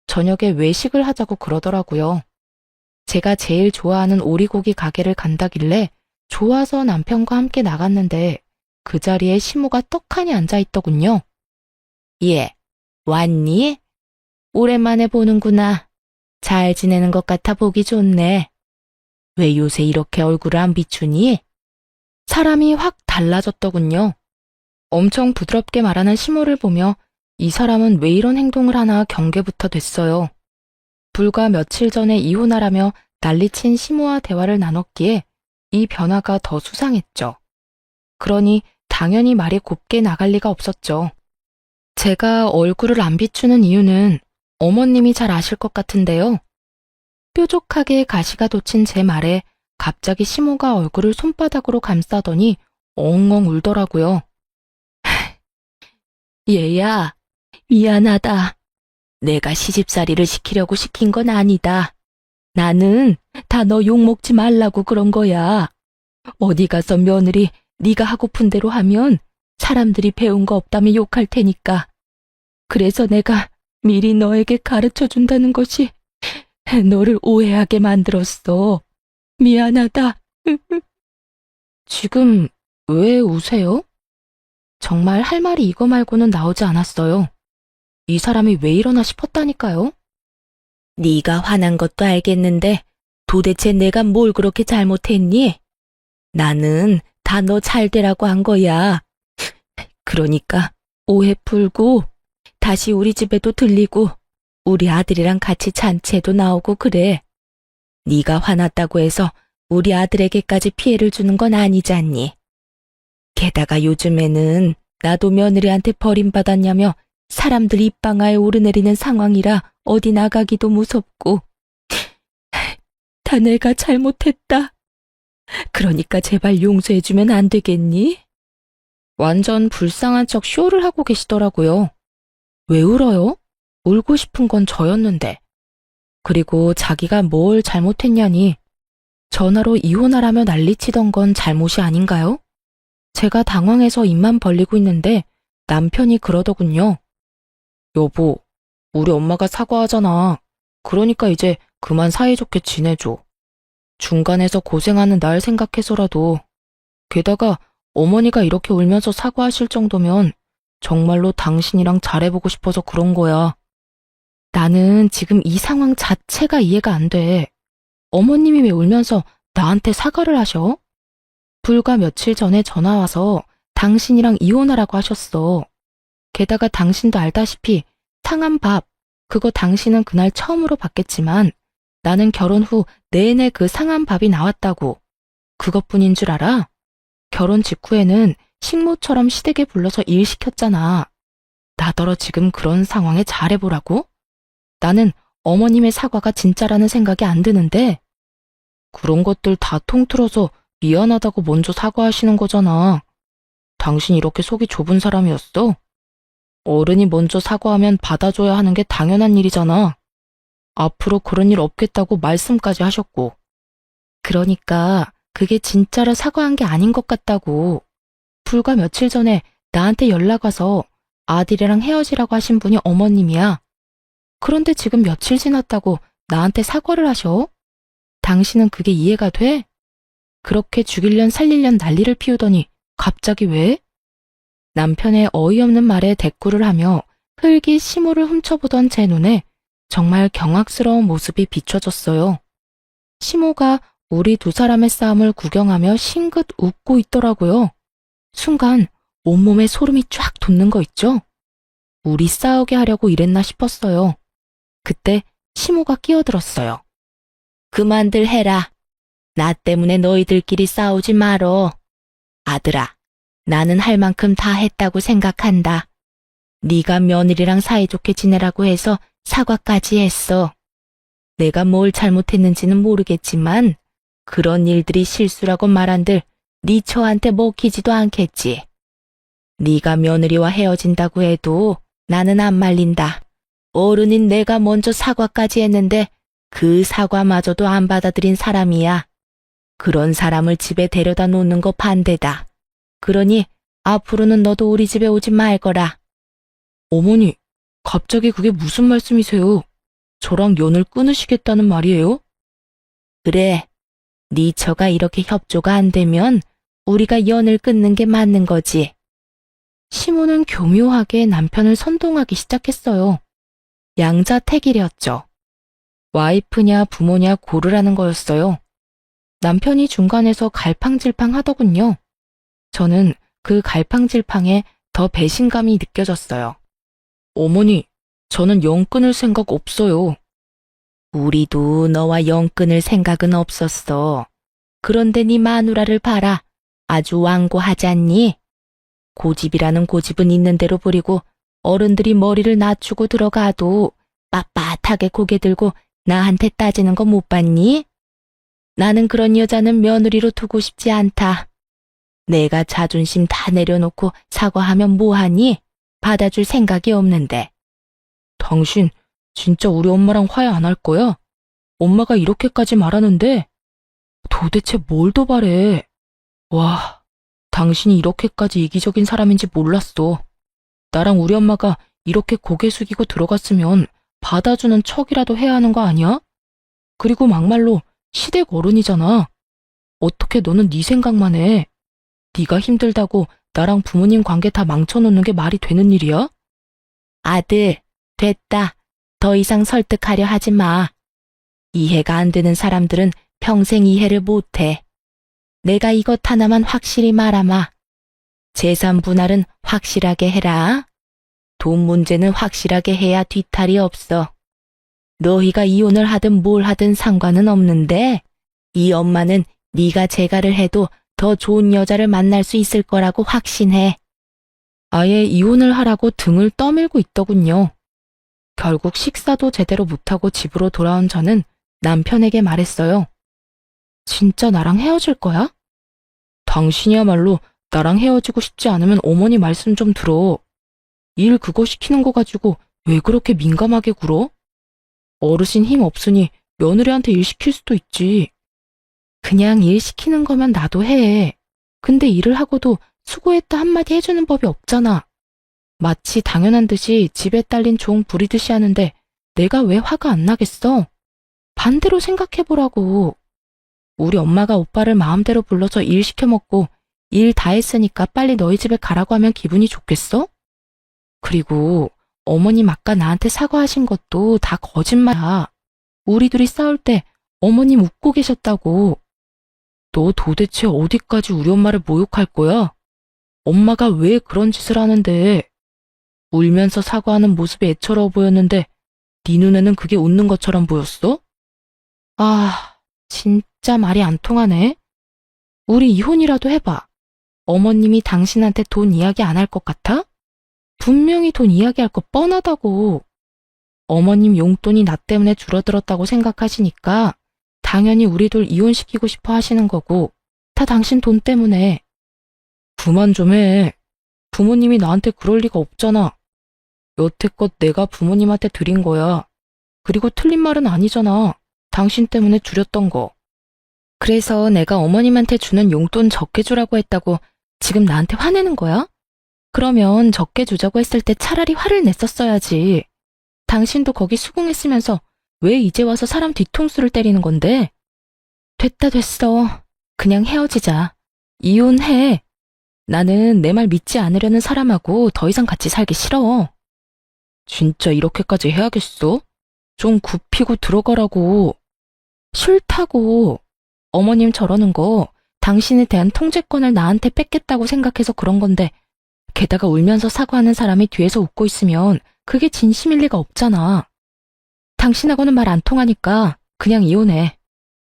[SPEAKER 1] 저녁에 외식을 하자고 그러더라고요. 제가 제일 좋아하는 오리고기 가게를 간다길래 좋아서 남편과 함께 나갔는데 그 자리에 시모가 떡하니 앉아있더군요. 예, 왔니? 오랜만에 보는구나. 잘 지내는 것 같아 보기 좋네. 왜 요새 이렇게 얼굴을 안 비추니? 사람이 확 달라졌더군요. 엄청 부드럽게 말하는 시모를 보며 이 사람은 왜 이런 행동을 하나 경계부터 됐어요. 불과 며칠 전에 이혼하라며 난리친 시모와 대화를 나눴기에 이 변화가 더 수상했죠. 그러니 당연히 말이 곱게 나갈 리가 없었죠. 제가 얼굴을 안 비추는 이유는 어머님이 잘 아실 것 같은데요. 뾰족하게 가시가 돋친 제 말에 갑자기 시모가 얼굴을 손바닥으로 감싸더니 엉엉 울더라고요. 얘야, 미안하다. 내가 시집살이를 시키려고 시킨 건 아니다. 나는 다 너 욕먹지 말라고 그런 거야. 어디 가서 며느리 네가 하고픈 대로 하면 사람들이 배운 거 없다며 욕할 테니까. 그래서 내가 미리 너에게 가르쳐 준다는 것이 너를 오해하게 만들었어. 미안하다. 지금 왜 우세요? 정말 할 말이 이거 말고는 나오지 않았어요. 이 사람이 왜 이러나 싶었다니까요. 네가 화난 것도 알겠는데 도대체 내가 뭘 그렇게 잘못했니? 나는 다 너 잘되라고 한 거야. 그러니까 오해 풀고 다시 우리 집에도 들리고 우리 아들이랑 같이 잔치에도 나오고 그래. 네가 화났다고 해서 우리 아들에게까지 피해를 주는 건 아니잖니. 게다가 요즘에는 나도 며느리한테 버림받았냐며 사람들 입방아에 오르내리는 상황이라 어디 나가기도 무섭고. 다 내가 잘못했다. 그러니까 제발 용서해주면 안 되겠니? 완전 불쌍한 척 쇼를 하고 계시더라고요. 왜 울어요? 울고 싶은 건 저였는데. 그리고 자기가 뭘 잘못했냐니 전화로 이혼하라며 난리치던 건 잘못이 아닌가요? 제가 당황해서 입만 벌리고 있는데 남편이 그러더군요. 여보, 우리 엄마가 사과하잖아. 그러니까 이제 그만 사이좋게 지내줘. 중간에서 고생하는 날 생각해서라도. 게다가 어머니가 이렇게 울면서 사과하실 정도면 정말로 당신이랑 잘해보고 싶어서 그런 거야. 나는 지금 이 상황 자체가 이해가 안 돼. 어머님이 왜 울면서 나한테 사과를 하셔? 불과 며칠 전에 전화 와서 당신이랑 이혼하라고 하셨어. 게다가 당신도 알다시피 상한 밥, 그거 당신은 그날 처음으로 받겠지만 나는 결혼 후 내내 그 상한 밥이 나왔다고. 그것뿐인 줄 알아? 결혼 직후에는 식모처럼 시댁에 불러서 일 시켰잖아. 나더러 지금 그런 상황에 잘해보라고? 나는 어머님의 사과가 진짜라는 생각이 안 드는데. 그런 것들 다 통틀어서 미안하다고 먼저 사과하시는 거잖아. 당신 이렇게 속이 좁은 사람이었어? 어른이 먼저 사과하면 받아줘야 하는 게 당연한 일이잖아. 앞으로 그런 일 없겠다고 말씀까지 하셨고. 그러니까 그게 진짜로 사과한 게 아닌 것 같다고. 불과 며칠 전에 나한테 연락 와서 아들이랑 헤어지라고 하신 분이 어머님이야. 그런데 지금 며칠 지났다고 나한테 사과를 하셔? 당신은 그게 이해가 돼? 그렇게 죽일련 살릴련 난리를 피우더니 갑자기 왜? 남편의 어이없는 말에 대꾸를 하며 흙이 시모를 훔쳐보던 제 눈에 정말 경악스러운 모습이 비춰졌어요. 시모가 우리 두 사람의 싸움을 구경하며 싱긋 웃고 있더라고요. 순간 온몸에 소름이 쫙 돋는 거 있죠? 우리 싸우게 하려고 이랬나 싶었어요. 그때 시모가 끼어들었어요. 그만들 해라. 나 때문에 너희들끼리 싸우지 말어. 아들아, 나는 할 만큼 다 했다고 생각한다. 네가 며느리랑 사이좋게 지내라고 해서 사과까지 했어. 내가 뭘 잘못했는지는 모르겠지만 그런 일들이 실수라고 말한들 네 처한테 먹히지도 않겠지. 네가 며느리와 헤어진다고 해도 나는 안 말린다. 어른인 내가 먼저 사과까지 했는데 그 사과마저도 안 받아들인 사람이야. 그런 사람을 집에 데려다 놓는 거 반대다. 그러니 앞으로는 너도 우리 집에 오지 말거라. 어머니, 갑자기 그게 무슨 말씀이세요? 저랑 연을 끊으시겠다는 말이에요? 그래, 네 처가 이렇게 협조가 안 되면 우리가 연을 끊는 게 맞는 거지. 시모는 교묘하게 남편을 선동하기 시작했어요. 양자택일이었죠. 와이프냐 부모냐 고르라는 거였어요. 남편이 중간에서 갈팡질팡 하더군요. 저는 그 갈팡질팡에 더 배신감이 느껴졌어요. 어머니, 저는 영 끊을 생각 없어요. 우리도 너와 영 끊을 생각은 없었어. 그런데 네 마누라를 봐라. 아주 완고하잖니? 고집이라는 고집은 있는 대로 부리고 어른들이 머리를 낮추고 들어가도 빳빳하게 고개 들고 나한테 따지는 거 못 봤니? 나는 그런 여자는 며느리로 두고 싶지 않다. 내가 자존심 다 내려놓고 사과하면 뭐하니? 받아줄 생각이 없는데. 당신 진짜 우리 엄마랑 화해 안 할 거야? 엄마가 이렇게까지 말하는데 도대체 뭘 더 바래? 와, 당신이 이렇게까지 이기적인 사람인지 몰랐어. 나랑 우리 엄마가 이렇게 고개 숙이고 들어갔으면 받아주는 척이라도 해야 하는 거 아니야? 그리고 막말로 시댁 어른이잖아. 어떻게 너는 네 생각만 해? 네가 힘들다고 나랑 부모님 관계 다 망쳐놓는 게 말이 되는 일이야? 아들, 됐다. 더 이상 설득하려 하지 마. 이해가 안 되는 사람들은 평생 이해를 못해. 내가 이것 하나만 확실히 말하마. 재산 분할은 확실하게 해라. 돈 문제는 확실하게 해야 뒤탈이 없어. 너희가 이혼을 하든 뭘 하든 상관은 없는데 이 엄마는 네가 재가를 해도 더 좋은 여자를 만날 수 있을 거라고 확신해. 아예 이혼을 하라고 등을 떠밀고 있더군요. 결국 식사도 제대로 못하고 집으로 돌아온 저는 남편에게 말했어요. 진짜 나랑 헤어질 거야? 당신이야말로 나랑 헤어지고 싶지 않으면 어머니 말씀 좀 들어. 일 그거 시키는 거 가지고 왜 그렇게 민감하게 굴어? 어르신 힘 없으니 며느리한테 일 시킬 수도 있지. 그냥 일 시키는 거면 나도 해. 근데 일을 하고도 수고했다 한마디 해주는 법이 없잖아. 마치 당연한 듯이 집에 딸린 종 부리듯이 하는데 내가 왜 화가 안 나겠어? 반대로 생각해보라고. 우리 엄마가 오빠를 마음대로 불러서 일 시켜먹고 일 다 했으니까 빨리 너희 집에 가라고 하면 기분이 좋겠어? 그리고 어머님 아까 나한테 사과하신 것도 다 거짓말이야. 우리 둘이 싸울 때 어머님 웃고 계셨다고. 너 도대체 어디까지 우리 엄마를 모욕할 거야? 엄마가 왜 그런 짓을 하는데? 울면서 사과하는 모습이 애처로워 보였는데 네 눈에는 그게 웃는 것처럼 보였어? 아, 진짜 말이 안 통하네. 우리 이혼이라도 해봐. 어머님이 당신한테 돈 이야기 안 할 것 같아? 분명히 돈 이야기할 거 뻔하다고. 어머님 용돈이 나 때문에 줄어들었다고 생각하시니까 당연히 우리 둘 이혼시키고 싶어 하시는 거고 다 당신 돈 때문에. 그만 좀 해. 부모님이 나한테 그럴 리가 없잖아. 여태껏 내가 부모님한테 드린 거야. 그리고 틀린 말은 아니잖아. 당신 때문에 줄였던 거. 그래서 내가 어머님한테 주는 용돈 적게 주라고 했다고 지금 나한테 화내는 거야? 그러면 적게 주자고 했을 때 차라리 화를 냈었어야지. 당신도 거기 수긍했으면서 왜 이제 와서 사람 뒤통수를 때리는 건데? 됐다 됐어. 그냥 헤어지자. 이혼해. 나는 내 말 믿지 않으려는 사람하고 더 이상 같이 살기 싫어. 진짜 이렇게까지 해야겠어? 좀 굽히고 들어가라고. 싫다고. 어머님 저러는 거 당신에 대한 통제권을 나한테 뺏겠다고 생각해서 그런 건데 게다가 울면서 사과하는 사람이 뒤에서 웃고 있으면 그게 진심일 리가 없잖아. 당신하고는 말 안 통하니까 그냥 이혼해.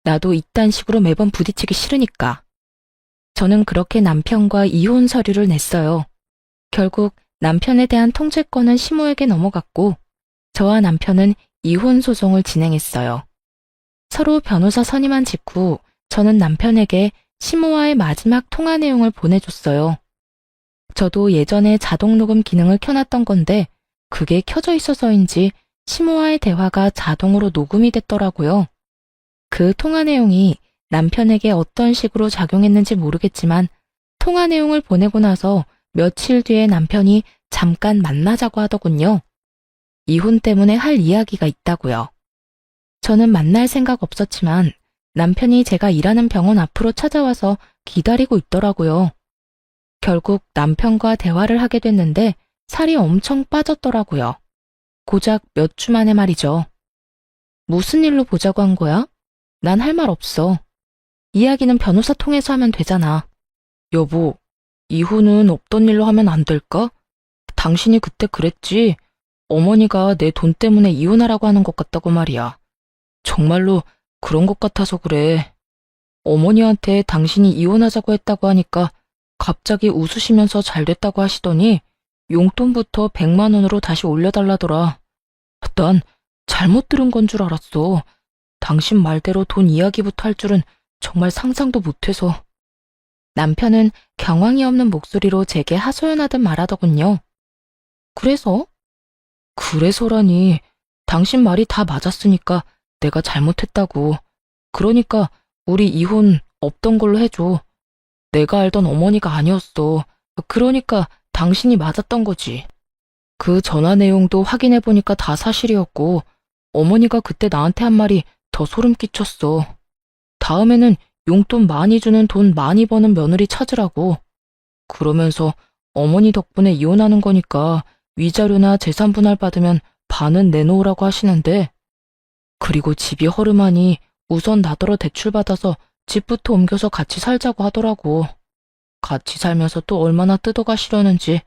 [SPEAKER 1] 나도 이딴 식으로 매번 부딪히기 싫으니까. 저는 그렇게 남편과 이혼 서류를 냈어요. 결국 남편에 대한 통제권은 시모에게 넘어갔고 저와 남편은 이혼 소송을 진행했어요. 서로 변호사 선임한 직후 저는 남편에게 시모와의 마지막 통화 내용을 보내줬어요. 저도 예전에 자동 녹음 기능을 켜놨던 건데 그게 켜져 있어서인지 시모와의 대화가 자동으로 녹음이 됐더라고요. 그 통화 내용이 남편에게 어떤 식으로 작용했는지 모르겠지만 통화 내용을 보내고 나서 며칠 뒤에 남편이 잠깐 만나자고 하더군요. 이혼 때문에 할 이야기가 있다고요. 저는 만날 생각 없었지만 남편이 제가 일하는 병원 앞으로 찾아와서 기다리고 있더라고요. 결국 남편과 대화를 하게 됐는데 살이 엄청 빠졌더라고요. 고작 몇 주 만에 말이죠. 무슨 일로 보자고 한 거야? 난 할 말 없어. 이야기는 변호사 통해서 하면 되잖아. 여보, 이혼은 없던 일로 하면 안 될까? 당신이 그때 그랬지. 어머니가 내 돈 때문에 이혼하라고 하는 것 같다고 말이야. 정말로 그런 것 같아서 그래. 어머니한테 당신이 이혼하자고 했다고 하니까 갑자기 웃으시면서 잘 됐다고 하시더니 용돈부터 100만 원으로 다시 올려달라더라. 난 잘못 들은 건 줄 알았어. 당신 말대로 돈 이야기부터 할 줄은 정말 상상도 못해서. 남편은 경황이 없는 목소리로 제게 하소연하듯 말하더군요. 그래서? 그래서라니. 당신 말이 다 맞았으니까 내가 잘못했다고. 그러니까 우리 이혼 없던 걸로 해줘. 내가 알던 어머니가 아니었어. 그러니까 당신이 맞았던 거지. 그 전화 내용도 확인해보니까 다 사실이었고 어머니가 그때 나한테 한 말이 더 소름 끼쳤어. 다음에는 용돈 많이 주는 돈 많이 버는 며느리 찾으라고. 그러면서 어머니 덕분에 이혼하는 거니까 위자료나 재산 분할 받으면 반은 내놓으라고 하시는데 그리고 집이 허름하니 우선 나더러 대출받아서 집부터 옮겨서 같이 살자고 하더라고. 같이 살면서 또 얼마나 뜯어가시려는지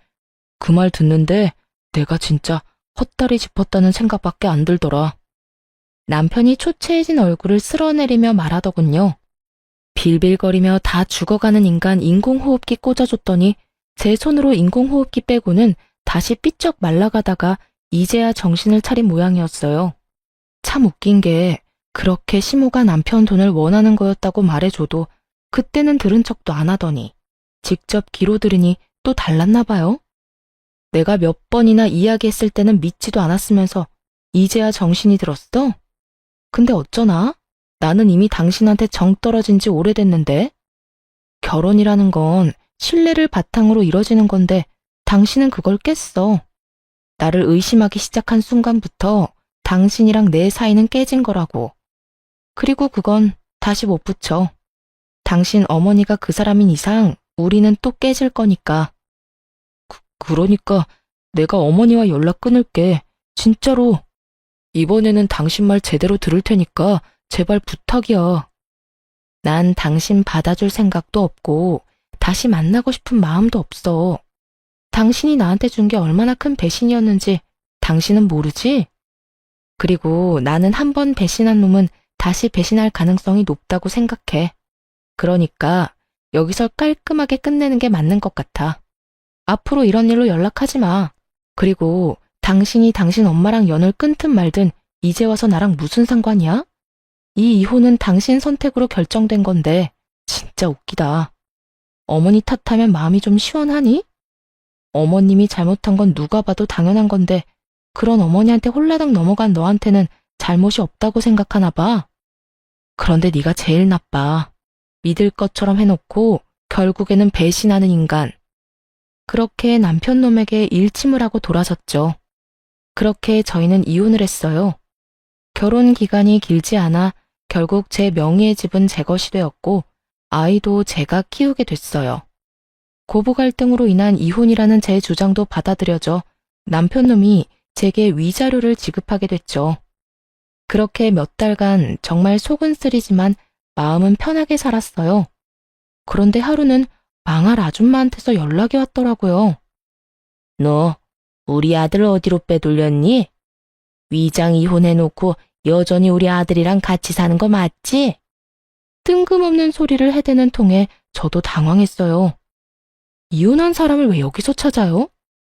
[SPEAKER 1] 그 말 듣는데 내가 진짜 헛다리 짚었다는 생각밖에 안 들더라. 남편이 초췌해진 얼굴을 쓸어내리며 말하더군요. 빌빌거리며 다 죽어가는 인간 인공호흡기 꽂아줬더니 제 손으로 인공호흡기 빼고는 다시 삐쩍 말라가다가 이제야 정신을 차린 모양이었어요. 참 웃긴 게 그렇게 시모가 남편 돈을 원하는 거였다고 말해줘도 그때는 들은 척도 안 하더니 직접 귀로 들으니 또 달랐나 봐요. 내가 몇 번이나 이야기했을 때는 믿지도 않았으면서 이제야 정신이 들었어? 근데 어쩌나? 나는 이미 당신한테 정 떨어진 지 오래됐는데? 결혼이라는 건 신뢰를 바탕으로 이뤄지는 건데 당신은 그걸 깼어. 나를 의심하기 시작한 순간부터 당신이랑 내 사이는 깨진 거라고. 그리고 그건 다시 못 붙여. 당신 어머니가 그 사람인 이상 우리는 또 깨질 거니까. 그러니까 내가 어머니와 연락 끊을게. 진짜로. 이번에는 당신 말 제대로 들을 테니까 제발 부탁이야. 난 당신 받아줄 생각도 없고 다시 만나고 싶은 마음도 없어. 당신이 나한테 준 게 얼마나 큰 배신이었는지 당신은 모르지? 그리고 나는 한 번 배신한 놈은 다시 배신할 가능성이 높다고 생각해. 그러니까 여기서 깔끔하게 끝내는 게 맞는 것 같아. 앞으로 이런 일로 연락하지 마. 그리고 당신이 당신 엄마랑 연을 끊든 말든 이제 와서 나랑 무슨 상관이야? 이 이혼은 당신 선택으로 결정된 건데 진짜 진짜 웃기다. 어머니 탓하면 마음이 좀 시원하니? 어머님이 잘못한 건 누가 봐도 당연한 건데 그런 어머니한테 홀라당 넘어간 너한테는 잘못이 없다고 생각하나 봐. 그런데 네가 제일 나빠. 믿을 것처럼 해놓고 결국에는 배신하는 인간. 그렇게 남편 놈에게 일침을 하고 돌아섰죠. 그렇게 저희는 이혼을 했어요. 결혼 기간이 길지 않아 결국 제 명의의 집은 제 것이 되었고 아이도 제가 키우게 됐어요. 고부 갈등으로 인한 이혼이라는 제 주장도 받아들여져 남편 놈이 제게 위자료를 지급하게 됐죠. 그렇게 몇 달간 정말 속은 쓰리지만 마음은 편하게 살았어요. 그런데 하루는 망할 아줌마한테서 연락이 왔더라고요. 너 우리 아들 어디로 빼돌렸니? 위장 이혼해놓고 여전히 우리 아들이랑 같이 사는 거 맞지? 뜬금없는 소리를 해대는 통에 저도 당황했어요. 이혼한 사람을 왜 여기서 찾아요?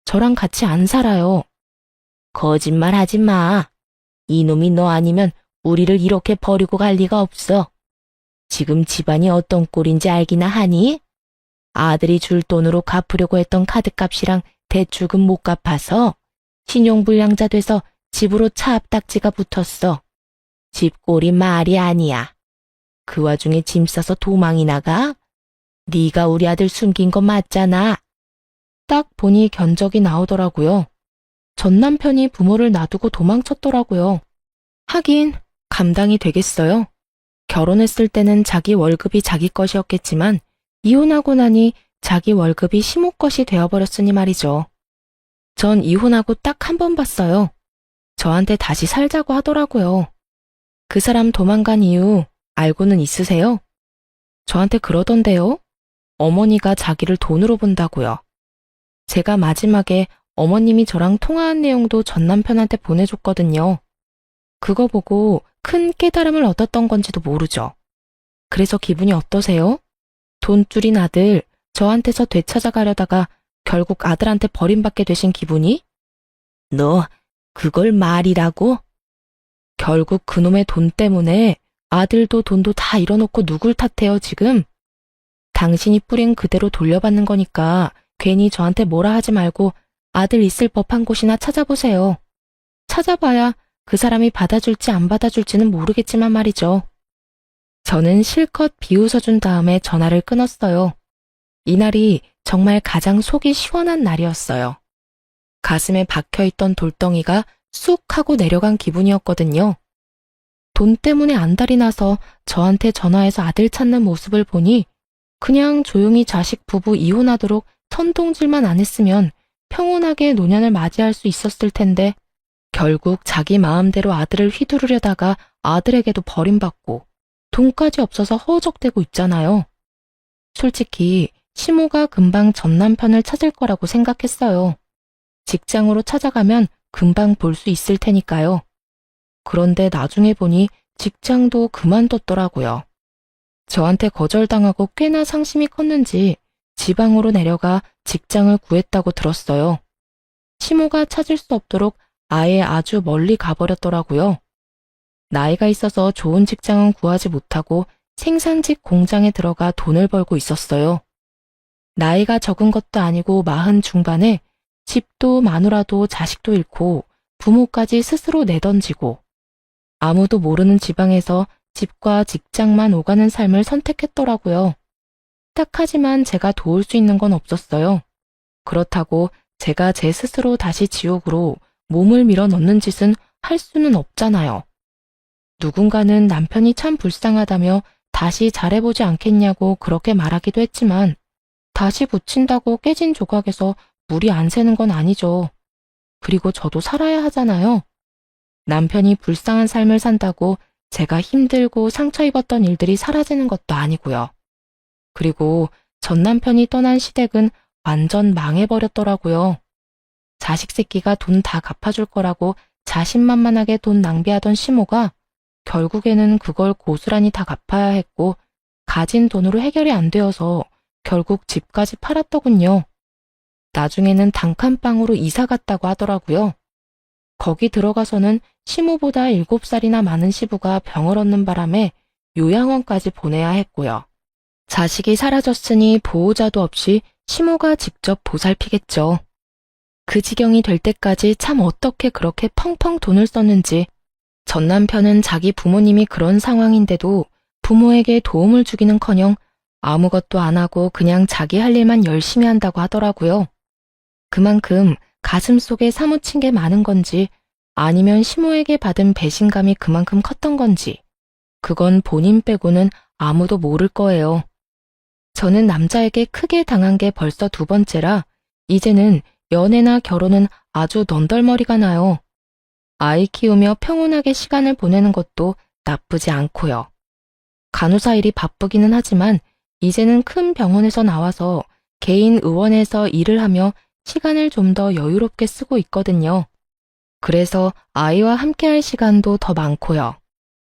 [SPEAKER 1] 저랑 같이 안 살아요. 거짓말 하지 마. 이놈이 너 아니면 우리를 이렇게 버리고 갈 리가 없어. 지금 집안이 어떤 꼴인지 알기나 하니? 아들이 줄 돈으로 갚으려고 했던 카드값이랑 대출금 못 갚아서 신용불량자 돼서 집으로 차 앞딱지가 붙었어. 집 꼴이 말이 아니야. 그 와중에 짐 싸서 도망이 나가? 네가 우리 아들 숨긴 거 맞잖아. 딱 보니 견적이 나오더라고요. 전 남편이 부모를 놔두고 도망쳤더라고요. 하긴 감당이 되겠어요. 결혼했을 때는 자기 월급이 자기 것이었겠지만 이혼하고 나니 자기 월급이 시모 것이 되어버렸으니 말이죠. 전 이혼하고 딱 한 번 봤어요. 저한테 다시 살자고 하더라고요. 그 사람 도망간 이유 알고는 있으세요? 저한테 그러던데요. 어머니가 자기를 돈으로 본다고요. 제가 마지막에 어머님이 저랑 통화한 내용도 전 남편한테 보내줬거든요. 그거 보고 큰 깨달음을 얻었던 건지도 모르죠. 그래서 기분이 어떠세요? 돈줄인 아들 저한테서 되찾아가려다가 결국 아들한테 버림받게 되신 기분이? 너 그걸 말이라고? 결국 그놈의 돈 때문에 아들도 돈도 다 잃어놓고 누굴 탓해요 지금? 당신이 뿌린 그대로 돌려받는 거니까 괜히 저한테 뭐라 하지 말고 아들 있을 법한 곳이나 찾아보세요. 찾아봐야 그 사람이 받아줄지 안 받아줄지는 모르겠지만 말이죠. 저는 실컷 비웃어준 다음에 전화를 끊었어요. 이날이 정말 가장 속이 시원한 날이었어요. 가슴에 박혀있던 돌덩이가 쑥 하고 내려간 기분이었거든요. 돈 때문에 안달이 나서 저한테 전화해서 아들 찾는 모습을 보니 그냥 조용히 자식 부부 이혼하도록 선동질만 안 했으면 평온하게 노년을 맞이할 수 있었을 텐데 결국 자기 마음대로 아들을 휘두르려다가 아들에게도 버림받고 돈까지 없어서 허우적대고 있잖아요. 솔직히 시모가 금방 전 남편을 찾을 거라고 생각했어요. 직장으로 찾아가면 금방 볼 수 있을 테니까요. 그런데 나중에 보니 직장도 그만뒀더라고요. 저한테 거절당하고 꽤나 상심이 컸는지 지방으로 내려가 직장을 구했다고 들었어요. 시모가 찾을 수 없도록 아예 아주 멀리 가버렸더라고요. 나이가 있어서 좋은 직장은 구하지 못하고 생산직 공장에 들어가 돈을 벌고 있었어요. 나이가 적은 것도 아니고 40 중반에 집도 마누라도 자식도 잃고 부모까지 스스로 내던지고 아무도 모르는 지방에서 집과 직장만 오가는 삶을 선택했더라고요. 딱하지만 제가 도울 수 있는 건 없었어요. 그렇다고 제가 제 스스로 다시 지옥으로 몸을 밀어 넣는 짓은 할 수는 없잖아요. 누군가는 남편이 참 불쌍하다며 다시 잘해보지 않겠냐고 그렇게 말하기도 했지만 다시 붙인다고 깨진 조각에서 물이 안 새는 건 아니죠. 그리고 저도 살아야 하잖아요. 남편이 불쌍한 삶을 산다고 제가 힘들고 상처 입었던 일들이 사라지는 것도 아니고요. 그리고 전 남편이 떠난 시댁은 완전 망해버렸더라고요. 자식 새끼가 돈 다 갚아줄 거라고 자신만만하게 돈 낭비하던 시모가 결국에는 그걸 고스란히 다 갚아야 했고 가진 돈으로 해결이 안 되어서 결국 집까지 팔았더군요. 나중에는 단칸방으로 이사 갔다고 하더라고요. 거기 들어가서는 시모보다 7살이나 많은 시부가 병을 얻는 바람에 요양원까지 보내야 했고요. 자식이 사라졌으니 보호자도 없이 시모가 직접 보살피겠죠. 그 지경이 될 때까지 참 어떻게 그렇게 펑펑 돈을 썼는지. 전 남편은 자기 부모님이 그런 상황인데도 부모에게 도움을 주기는커녕 아무것도 안 하고 그냥 자기 할 일만 열심히 한다고 하더라고요. 그만큼 가슴속에 사무친 게 많은 건지 아니면 시모에게 받은 배신감이 그만큼 컸던 건지 그건 본인 빼고는 아무도 모를 거예요. 저는 남자에게 크게 당한 게 벌써 2번째라 이제는 연애나 결혼은 아주 넌덜머리가 나요. 아이 키우며 평온하게 시간을 보내는 것도 나쁘지 않고요. 간호사 일이 바쁘기는 하지만 이제는 큰 병원에서 나와서 개인 의원에서 일을 하며 시간을 좀 더 여유롭게 쓰고 있거든요. 그래서 아이와 함께할 시간도 더 많고요.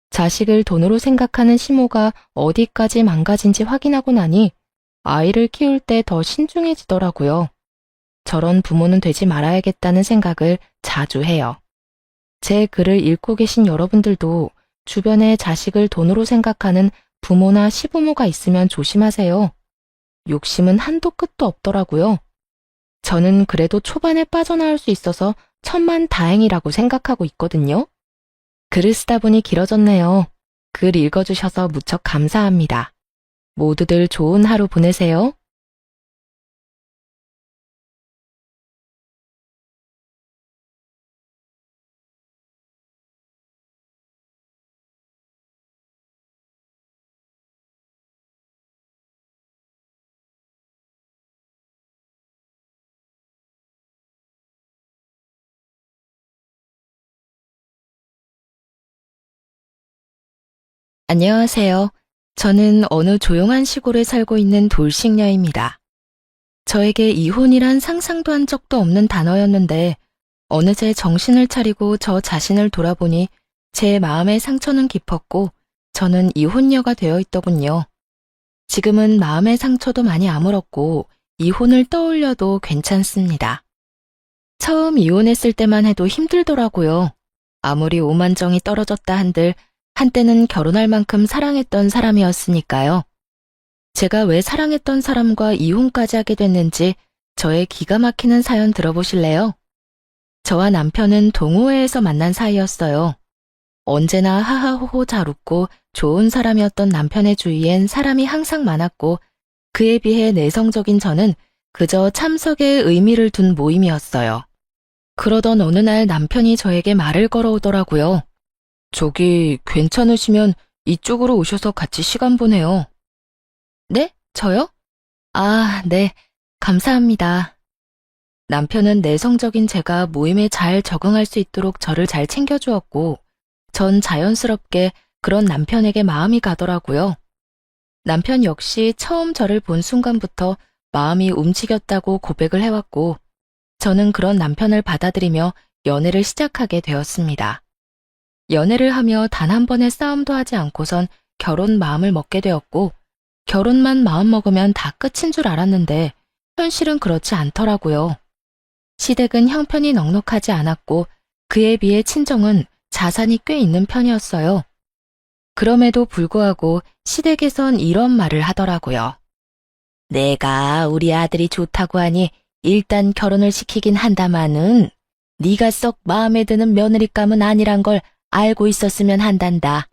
[SPEAKER 1] 자식을 돈으로 생각하는 시모가 어디까지 망가진지 확인하고 나니 아이를 키울 때 더 신중해지더라고요. 저런 부모는 되지 말아야겠다는 생각을 자주 해요. 제 글을 읽고 계신 여러분들도 주변에 자식을 돈으로 생각하는 부모나 시부모가 있으면 조심하세요. 욕심은 한도 끝도 없더라고요. 저는 그래도 초반에 빠져나올 수 있어서 천만다행이라고 생각하고 있거든요. 글을 쓰다 보니 길어졌네요. 글 읽어주셔서 무척 감사합니다. 모두들 좋은 하루 보내세요. 안녕하세요. 저는 어느 조용한 시골에 살고 있는 돌싱녀입니다. 저에게 이혼이란 상상도 한 적도 없는 단어였는데 어느새 정신을 차리고 저 자신을 돌아보니 제 마음의 상처는 깊었고 저는 이혼녀가 되어 있더군요. 지금은 마음의 상처도 많이 아물었고 이혼을 떠올려도 괜찮습니다. 처음 이혼했을 때만 해도 힘들더라고요. 아무리 오만정이 떨어졌다 한들 한때는 결혼할 만큼 사랑했던 사람이었으니까요. 제가 왜 사랑했던 사람과 이혼까지 하게 됐는지 저의 기가 막히는 사연 들어보실래요? 저와 남편은 동호회에서 만난 사이였어요. 언제나 하하호호 잘 웃고 좋은 사람이었던 남편의 주위엔 사람이 항상 많았고 그에 비해 내성적인 저는 그저 참석에 의미를 둔 모임이었어요. 그러던 어느 날 남편이 저에게 말을 걸어오더라고요. 저기 괜찮으시면 이쪽으로 오셔서 같이 시간 보내요. 네? 저요? 아, 네. 감사합니다. 남편은 내성적인 제가 모임에 잘 적응할 수 있도록 저를 잘 챙겨주었고 전 자연스럽게 그런 남편에게 마음이 가더라고요. 남편 역시 처음 저를 본 순간부터 마음이 움직였다고 고백을 해왔고 저는 그런 남편을 받아들이며 연애를 시작하게 되었습니다. 연애를 하며 단 한 번의 싸움도 하지 않고선 결혼 마음을 먹게 되었고 결혼만 마음먹으면 다 끝인 줄 알았는데 현실은 그렇지 않더라고요. 시댁은 형편이 넉넉하지 않았고 그에 비해 친정은 자산이 꽤 있는 편이었어요. 그럼에도 불구하고 시댁에선 이런 말을 하더라고요. 내가 우리 아들이 좋다고 하니 일단 결혼을 시키긴 한다마는 네가 썩 마음에 드는 며느리감은 아니란 걸 알고 있었으면 한단다.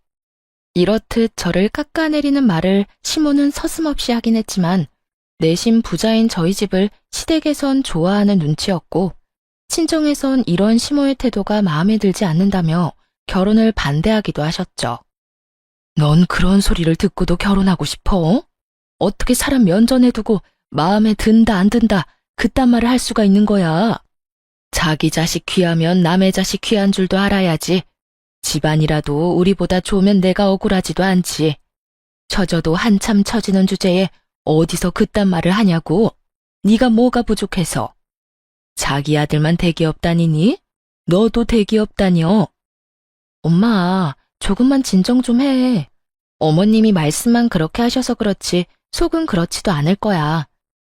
[SPEAKER 1] 이렇듯 저를 깎아내리는 말을 시모는 서슴없이 하긴 했지만 내심 부자인 저희 집을 시댁에선 좋아하는 눈치였고 친정에선 이런 시모의 태도가 마음에 들지 않는다며 결혼을 반대하기도 하셨죠. 넌 그런 소리를 듣고도 결혼하고 싶어? 어떻게 사람 면전에 두고 마음에 든다 안 든다 그딴 말을 할 수가 있는 거야. 자기 자식 귀하면 남의 자식 귀한 줄도 알아야지. 집안이라도 우리보다 좋으면 내가 억울하지도 않지. 처져도 한참 처지는 주제에 어디서 그딴 말을 하냐고. 네가 뭐가 부족해서. 자기 아들만 대기업 다니니? 너도 대기업 다녀. 엄마, 조금만 진정 좀 해. 어머님이 말씀만 그렇게 하셔서 그렇지 속은 그렇지도 않을 거야.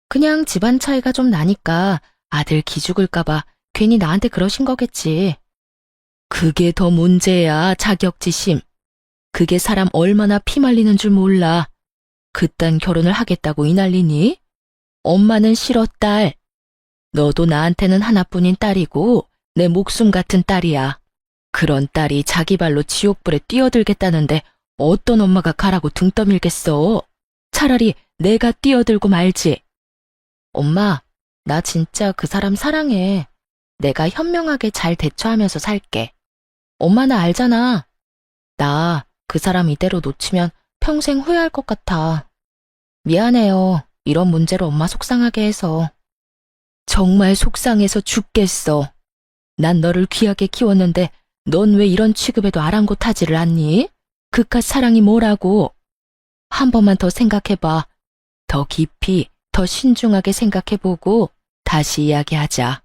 [SPEAKER 1] 그냥 집안 차이가 좀 나니까 아들 기죽을까봐 괜히 나한테 그러신 거겠지. 그게 더 문제야, 자격지심. 그게 사람 얼마나 피말리는 줄 몰라. 그딴 결혼을 하겠다고 이 난리니? 엄마는 싫어, 딸. 너도 나한테는 하나뿐인 딸이고 내 목숨 같은 딸이야. 그런 딸이 자기 발로 지옥불에 뛰어들겠다는데 어떤 엄마가 가라고 등 떠밀겠어? 차라리 내가 뛰어들고 말지. 엄마, 나 진짜 그 사람 사랑해. 내가 현명하게 잘 대처하면서 살게. 엄마는 알잖아. 나 그 사람 이대로 놓치면 평생 후회할 것 같아. 미안해요. 이런 문제로 엄마 속상하게 해서. 정말 속상해서 죽겠어. 난 너를 귀하게 키웠는데 넌 왜 이런 취급에도 아랑곳하지를 않니? 그깟 사랑이 뭐라고? 한 번만 더 생각해봐. 더 깊이, 더 신중하게 생각해보고 다시 이야기하자.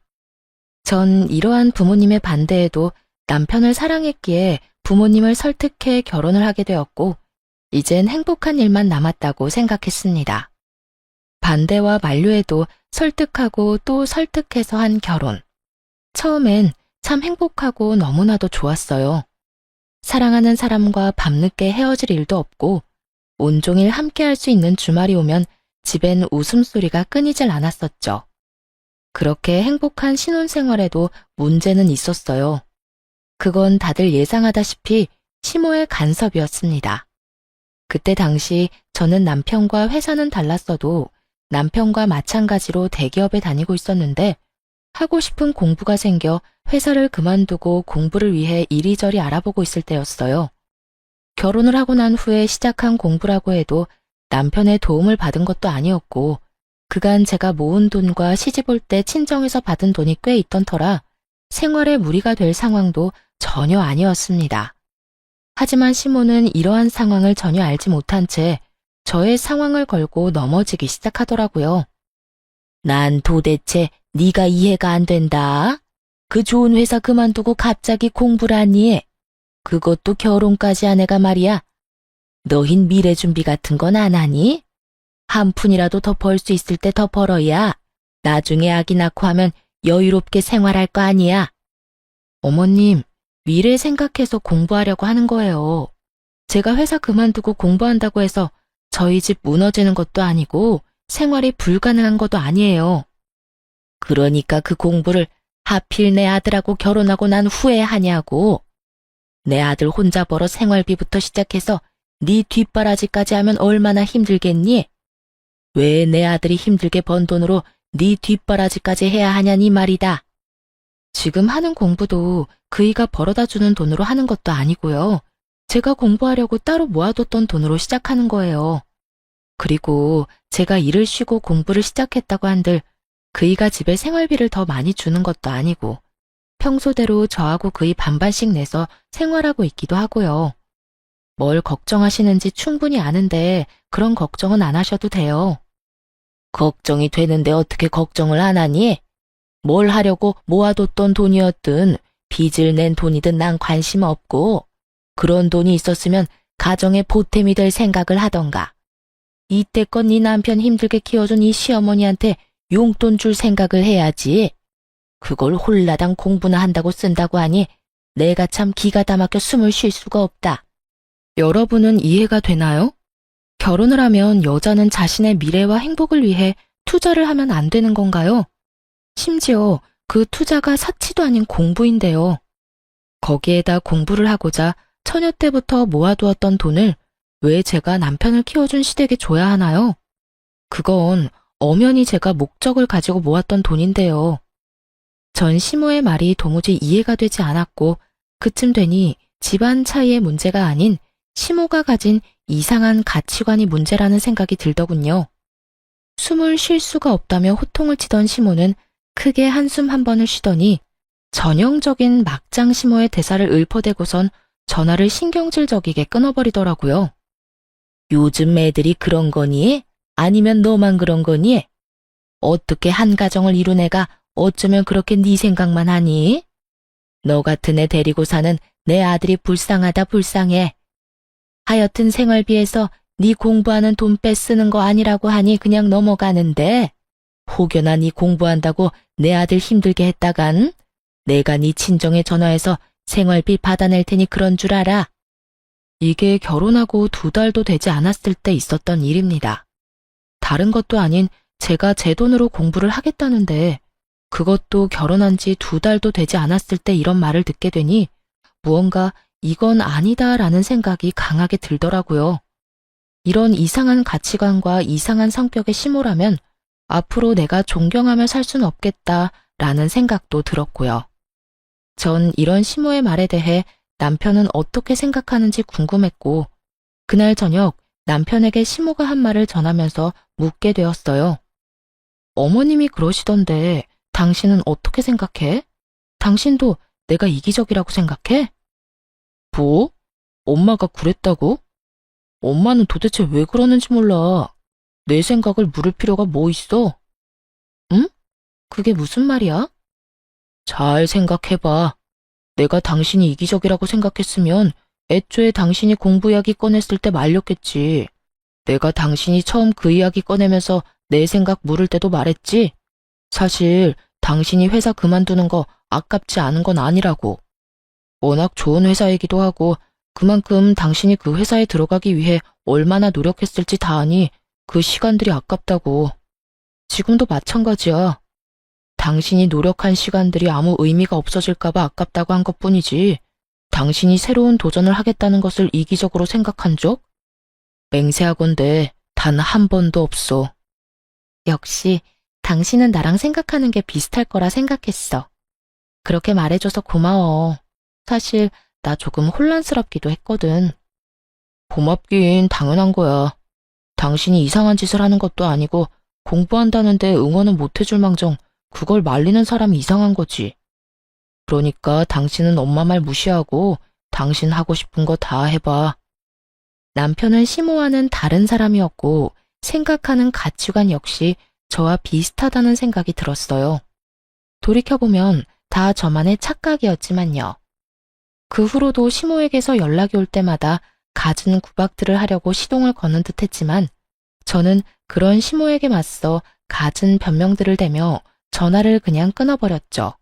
[SPEAKER 1] 전 이러한 부모님의 반대에도 남편을 사랑했기에 부모님을 설득해 결혼을 하게 되었고, 이젠 행복한 일만 남았다고 생각했습니다. 반대와 만류에도 설득하고 또 설득해서 한 결혼. 처음엔 참 행복하고 너무나도 좋았어요. 사랑하는 사람과 밤늦게 헤어질 일도 없고, 온종일 함께 할 수 있는 주말이 오면 집엔 웃음소리가 끊이질 않았었죠. 그렇게 행복한 신혼생활에도 문제는 있었어요. 그건 다들 예상하다시피 시모의 간섭이었습니다. 그때 당시 저는 남편과 회사는 달랐어도 남편과 마찬가지로 대기업에 다니고 있었는데 하고 싶은 공부가 생겨 회사를 그만두고 공부를 위해 이리저리 알아보고 있을 때였어요. 결혼을 하고 난 후에 시작한 공부라고 해도 남편의 도움을 받은 것도 아니었고 그간 제가 모은 돈과 시집 올 때 친정에서 받은 돈이 꽤 있던 터라 생활에 무리가 될 상황도 전혀 아니었습니다. 하지만 시모는 이러한 상황을 전혀 알지 못한 채 저의 상황을 걸고 넘어지기 시작하더라고요. 난 도대체 네가 이해가 안 된다. 그 좋은 회사 그만두고 갑자기 공부를 하니? 그것도 결혼까지 한 애가 말이야. 너흰 미래 준비 같은 건 안 하니? 한 푼이라도 더 벌 수 있을 때 더 벌어야 나중에 아기 낳고 하면 여유롭게 생활할 거 아니야. 어머님, 미래 생각해서 공부하려고 하는 거예요. 제가 회사 그만두고 공부한다고 해서 저희 집 무너지는 것도 아니고 생활이 불가능한 것도 아니에요. 그러니까 그 공부를 하필 내 아들하고 결혼하고 난 후에 하냐고. 내 아들 혼자 벌어 생활비부터 시작해서 네 뒷바라지까지 하면 얼마나 힘들겠니? 왜 내 아들이 힘들게 번 돈으로 네 뒷바라지까지 해야 하냐니 말이다. 지금 하는 공부도 그이가 벌어다 주는 돈으로 하는 것도 아니고요. 제가 공부하려고 따로 모아뒀던 돈으로 시작하는 거예요. 그리고 제가 일을 쉬고 공부를 시작했다고 한들 그이가 집에 생활비를 더 많이 주는 것도 아니고 평소대로 저하고 그이 반반씩 내서 생활하고 있기도 하고요. 뭘 걱정하시는지 충분히 아는데 그런 걱정은 안 하셔도 돼요. 걱정이 되는데 어떻게 걱정을 안 하니? 뭘 하려고 모아뒀던 돈이었든 빚을 낸 돈이든 난 관심 없고 그런 돈이 있었으면 가정의 보탬이 될 생각을 하던가. 이때껏 네 남편 힘들게 키워준 이 시어머니한테 용돈 줄 생각을 해야지. 그걸 홀라당 공부나 한다고 쓴다고 하니 내가 참 기가 다 막혀 숨을 쉴 수가 없다. 여러분은 이해가 되나요? 결혼을 하면 여자는 자신의 미래와 행복을 위해 투자를 하면 안 되는 건가요? 심지어 그 투자가 사치도 아닌 공부인데요. 거기에다 공부를 하고자 처녀 때부터 모아두었던 돈을 왜 제가 남편을 키워준 시댁에 줘야 하나요? 그건 엄연히 제가 목적을 가지고 모았던 돈인데요. 전 시모의 말이 도무지 이해가 되지 않았고 그쯤 되니 집안 차이의 문제가 아닌 시모가 가진 이상한 가치관이 문제라는 생각이 들더군요. 숨을 쉴 수가 없다며 호통을 치던 시모는 크게 한숨 한 번을 쉬더니 전형적인 막장 시모의 대사를 읊어대고선 전화를 신경질적이게 끊어버리더라고요. 요즘 애들이 그런 거니? 아니면 너만 그런 거니? 어떻게 한 가정을 이룬 애가 어쩌면 그렇게 네 생각만 하니? 너 같은 애 데리고 사는 내 아들이 불쌍하다 불쌍해. 하여튼 생활비에서 네 공부하는 돈 빼쓰는 거 아니라고 하니 그냥 넘어가는데 혹여나 네 공부한다고 내 아들 힘들게 했다간 내가 네 친정에 전화해서 생활비 받아낼 테니 그런 줄 알아. 이게 결혼하고 2달도 되지 않았을 때 있었던 일입니다. 다른 것도 아닌 제가 제 돈으로 공부를 하겠다는데 그것도 결혼한 지 2달도 되지 않았을 때 이런 말을 듣게 되니 무언가 이건 아니다라는 생각이 강하게 들더라고요. 이런 이상한 가치관과 이상한 성격의 시모라면 앞으로 내가 존경하며 살 수는 없겠다라는 생각도 들었고요. 전 이런 시모의 말에 대해 남편은 어떻게 생각하는지 궁금했고 그날 저녁 남편에게 시모가 한 말을 전하면서 묻게 되었어요. 어머님이 그러시던데 당신은 어떻게 생각해? 당신도 내가 이기적이라고 생각해? 뭐? 엄마가 그랬다고? 엄마는 도대체 왜 그러는지 몰라. 내 생각을 물을 필요가 뭐 있어? 응? 그게 무슨 말이야? 잘 생각해봐. 내가 당신이 이기적이라고 생각했으면 애초에 당신이 공부 이야기 꺼냈을 때 말렸겠지. 내가 당신이 처음 그 이야기 꺼내면서 내 생각 물을 때도 말했지. 사실 당신이 회사 그만두는 거 아깝지 않은 건 아니라고. 워낙 좋은 회사이기도 하고 그만큼 당신이 그 회사에 들어가기 위해 얼마나 노력했을지 다 아니 그 시간들이 아깝다고. 지금도 마찬가지야. 당신이 노력한 시간들이 아무 의미가 없어질까봐 아깝다고 한 것뿐이지. 당신이 새로운 도전을 하겠다는 것을 이기적으로 생각한 적? 맹세하건대 단 한 번도 없어. 역시 당신은 나랑 생각하는 게 비슷할 거라 생각했어. 그렇게 말해줘서 고마워. 사실 나 조금 혼란스럽기도 했거든. 고맙긴 당연한 거야. 당신이 이상한 짓을 하는 것도 아니고 공부한다는데 응원은 못 해줄 망정 그걸 말리는 사람이 이상한 거지. 그러니까 당신은 엄마 말 무시하고 당신 하고 싶은 거 다 해봐. 남편은 시모와는 다른 사람이었고 생각하는 가치관 역시 저와 비슷하다는 생각이 들었어요. 돌이켜보면 다 저만의 착각이었지만요. 그 후로도 시모에게서 연락이 올 때마다 갖은 구박들을 하려고 시동을 거는 듯 했지만 저는 그런 시모에게 맞서 갖은 변명들을 대며 전화를 그냥 끊어버렸죠.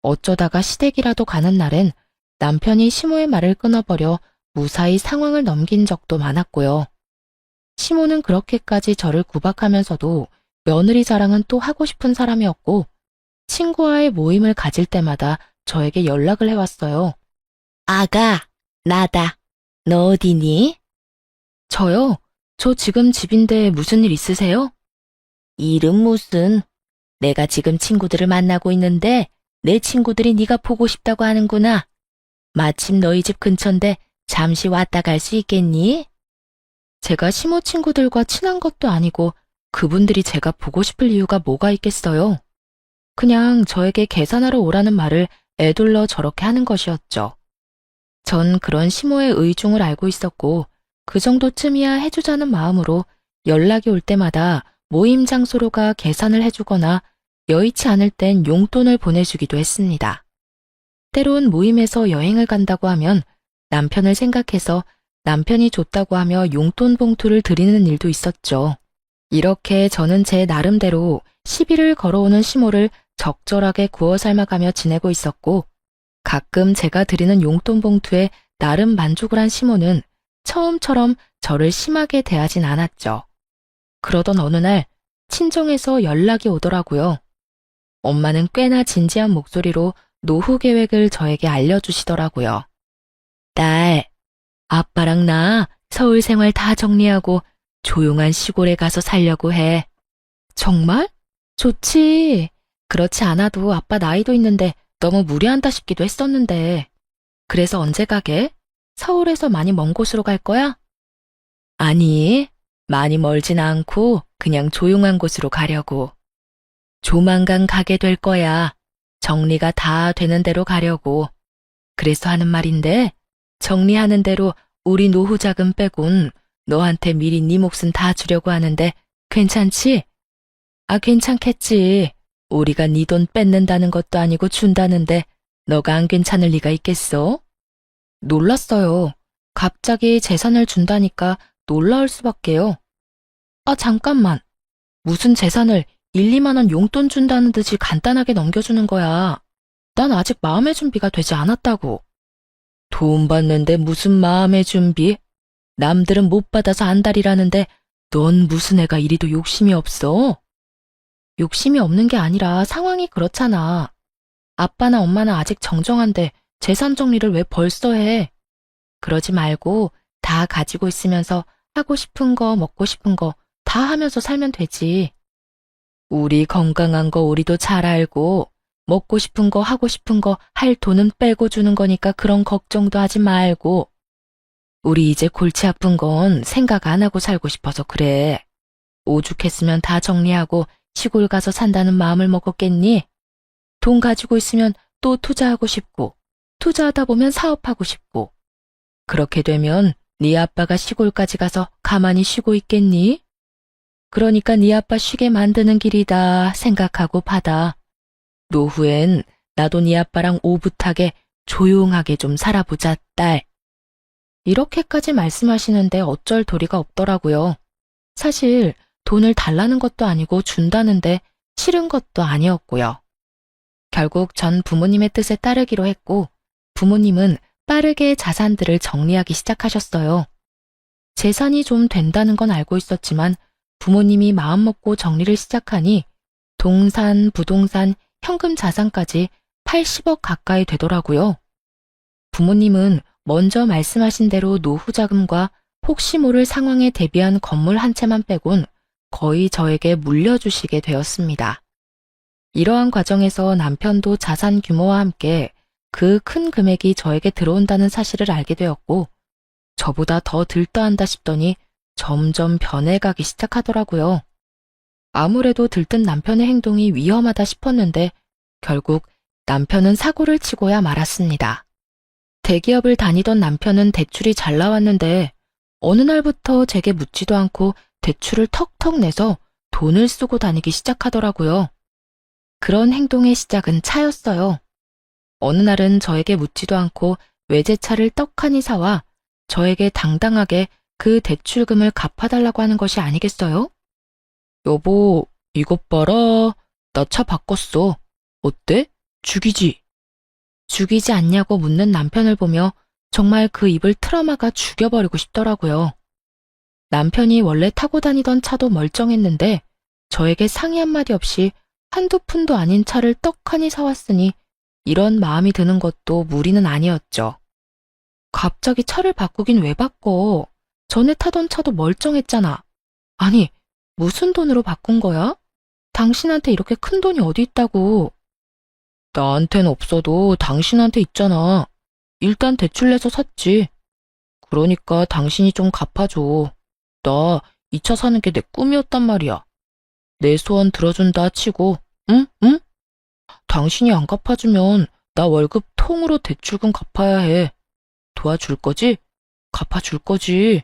[SPEAKER 1] 어쩌다가 시댁이라도 가는 날엔 남편이 시모의 말을 끊어버려 무사히 상황을 넘긴 적도 많았고요. 시모는 그렇게까지 저를 구박하면서도 며느리 자랑은 또 하고 싶은 사람이었고 친구와의 모임을 가질 때마다 저에게 연락을 해왔어요. 아가, 나다. 너 어디니? 저요? 저 지금 집인데 무슨 일 있으세요? 일은 무슨? 내가 지금 친구들을 만나고 있는데 내 친구들이 네가 보고 싶다고 하는구나. 마침 너희 집 근처인데 잠시 왔다 갈 수 있겠니? 제가 시모 친구들과 친한 것도 아니고 그분들이 제가 보고 싶을 이유가 뭐가 있겠어요? 그냥 저에게 계산하러 오라는 말을 애둘러 저렇게 하는 것이었죠. 전 그런 시모의 의중을 알고 있었고 그 정도쯤이야 해주자는 마음으로 연락이 올 때마다 모임 장소로가 계산을 해주거나 여의치 않을 땐 용돈을 보내주기도 했습니다. 때론 모임에서 여행을 간다고 하면 남편을 생각해서 남편이 줬다고 하며 용돈 봉투를 드리는 일도 있었죠. 이렇게 저는 제 나름대로 시비를 걸어오는 시모를 적절하게 구워 삶아가며 지내고 있었고 가끔 제가 드리는 용돈 봉투에 나름 만족을 한 시모는 처음처럼 저를 심하게 대하진 않았죠. 그러던 어느 날 친정에서 연락이 오더라고요. 엄마는 꽤나 진지한 목소리로 노후 계획을 저에게 알려주시더라고요. 딸, 아빠랑 나 서울 생활 다 정리하고 조용한 시골에 가서 살려고 해. 정말? 좋지. 그렇지 않아도 아빠 나이도 있는데 너무 무리한다 싶기도 했었는데. 그래서 언제 가게? 서울에서 많이 먼 곳으로 갈 거야? 아니, 많이 멀진 않고 그냥 조용한 곳으로 가려고. 조만간 가게 될 거야. 정리가 다 되는 대로 가려고. 그래서 하는 말인데 정리하는 대로 우리 노후 자금 빼곤 너한테 미리 네 몫은 다 주려고 하는데 괜찮지? 아, 괜찮겠지. 우리가 네 돈 뺏는다는 것도 아니고 준다는데 너가 안 괜찮을 리가 있겠어? 놀랐어요. 갑자기 재산을 준다니까 놀라울 수밖에요. 아, 잠깐만. 무슨 재산을 1, 2만 원 용돈 준다는 듯이 간단하게 넘겨주는 거야. 난 아직 마음의 준비가 되지 않았다고. 돈 받는데 무슨 마음의 준비? 남들은 못 받아서 안달이라는데 넌 무슨 애가 이리도 욕심이 없어? 욕심이 없는 게 아니라 상황이 그렇잖아. 아빠나 엄마는 아직 정정한데 재산 정리를 왜 벌써 해? 그러지 말고 다 가지고 있으면서 하고 싶은 거, 먹고 싶은 거 다 하면서 살면 되지. 우리 건강한 거 우리도 잘 알고 먹고 싶은 거, 하고 싶은 거 할 돈은 빼고 주는 거니까 그런 걱정도 하지 말고. 우리 이제 골치 아픈 건 생각 안 하고 살고 싶어서 그래. 오죽했으면 다 정리하고 시골 가서 산다는 마음을 먹었겠니? 돈 가지고 있으면 또 투자하고 싶고, 투자하다 보면 사업하고 싶고. 그렇게 되면 네 아빠가 시골까지 가서 가만히 쉬고 있겠니? 그러니까 네 아빠 쉬게 만드는 길이다 생각하고 받아. 노후엔 나도 네 아빠랑 오붓하게 조용하게 좀 살아보자, 딸. 이렇게까지 말씀하시는데 어쩔 도리가 없더라고요. 사실 돈을 달라는 것도 아니고 준다는데 싫은 것도 아니었고요. 결국 전 부모님의 뜻에 따르기로 했고, 부모님은 빠르게 자산들을 정리하기 시작하셨어요. 재산이 좀 된다는 건 알고 있었지만 부모님이 마음먹고 정리를 시작하니 동산, 부동산, 현금 자산까지 80억 가까이 되더라고요. 부모님은 먼저 말씀하신 대로 노후 자금과 혹시 모를 상황에 대비한 건물 한 채만 빼곤 거의 저에게 물려주시게 되었습니다. 이러한 과정에서 남편도 자산 규모와 함께 그 큰 금액이 저에게 들어온다는 사실을 알게 되었고, 저보다 더 들떠한다 싶더니 점점 변해가기 시작하더라고요. 아무래도 들뜬 남편의 행동이 위험하다 싶었는데 결국 남편은 사고를 치고야 말았습니다. 대기업을 다니던 남편은 대출이 잘 나왔는데 어느 날부터 제게 묻지도 않고 대출을 턱턱 내서 돈을 쓰고 다니기 시작하더라고요. 그런 행동의 시작은 차였어요. 어느 날은 저에게 묻지도 않고 외제차를 떡하니 사와 저에게 당당하게 그 대출금을 갚아달라고 하는 것이 아니겠어요? 여보, 이것 봐라. 나 차 바꿨어. 어때? 죽이지? 죽이지 않냐고 묻는 남편을 보며 정말 그 입을 틀어막아 죽여버리고 싶더라고요. 남편이 원래 타고 다니던 차도 멀쩡했는데 저에게 상의 한마디 없이 한두 푼도 아닌 차를 떡하니 사왔으니 이런 마음이 드는 것도 무리는 아니었죠. 갑자기 차를 바꾸긴 왜 바꿔? 전에 타던 차도 멀쩡했잖아. 아니, 무슨 돈으로 바꾼 거야? 당신한테 이렇게 큰 돈이 어디 있다고? 나한텐 없어도 당신한테 있잖아. 일단 대출 내서 샀지. 그러니까 당신이 좀 갚아줘. 나 이 차 사는 게 내 꿈이었단 말이야. 내 소원 들어준다 치고, 응? 응? 당신이 안 갚아주면 나 월급 통으로 대출금 갚아야 해. 도와줄 거지? 갚아줄 거지.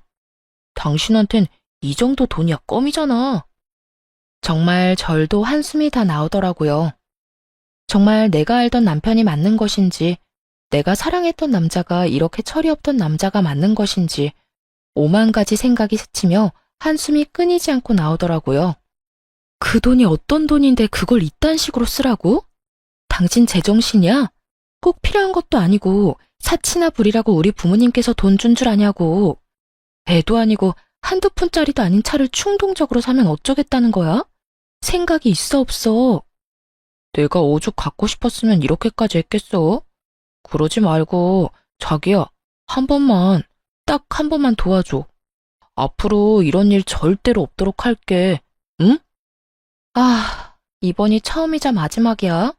[SPEAKER 1] 당신한텐 이 정도 돈이야 껌이잖아. 정말 절도 한숨이 다 나오더라고요. 정말 내가 알던 남편이 맞는 것인지, 내가 사랑했던 남자가 이렇게 철이 없던 남자가 맞는 것인지, 오만 가지 생각이 스치며 한숨이 끊이지 않고 나오더라고요. 그 돈이 어떤 돈인데 그걸 이딴 식으로 쓰라고? 당신 제정신이야? 꼭 필요한 것도 아니고 사치나 부리라고 우리 부모님께서 돈 준 줄 아냐고. 애도 아니고 한두 푼짜리도 아닌 차를 충동적으로 사면 어쩌겠다는 거야? 생각이 있어 없어? 내가 오죽 갖고 싶었으면 이렇게까지 했겠어? 그러지 말고 자기야, 한 번만, 딱 한 번만 도와줘. 앞으로 이런 일 절대로 없도록 할게. 응? 아, 이번이 처음이자 마지막이야.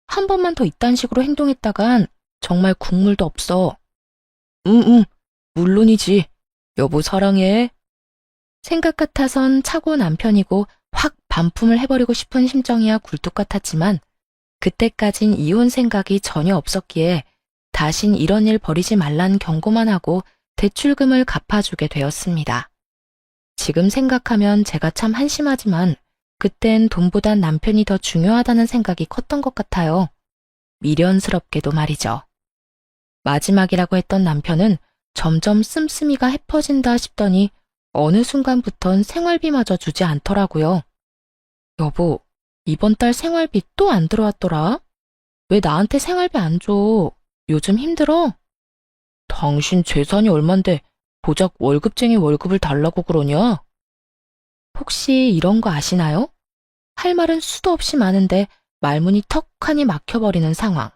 [SPEAKER 1] 한 번만 더 이딴 식으로 행동했다간 정말 국물도 없어. 응, 물론이지. 여보 사랑해. 생각 같아선 차고 남편이고 확 반품을 해버리고 싶은 심정이야 굴뚝 같았지만 그때까진 이혼 생각이 전혀 없었기에 다신 이런 일 벌이지 말란 경고만 하고 대출금을 갚아주게 되었습니다. 지금 생각하면 제가 참 한심하지만 그땐 돈보단 남편이 더 중요하다는 생각이 컸던 것 같아요. 미련스럽게도 말이죠. 마지막이라고 했던 남편은 점점 씀씀이가 해퍼진다 싶더니 어느 순간부턴 생활비마저 주지 않더라고요. 여보, 이번 달 생활비 또 안 들어왔더라? 왜 나한테 생활비 안 줘? 요즘 힘들어? 당신 재산이 얼만데 고작 월급쟁이 월급을 달라고 그러냐? 혹시 이런 거 아시나요? 할 말은 수도 없이 많은데 말문이 턱하니 막혀버리는 상황.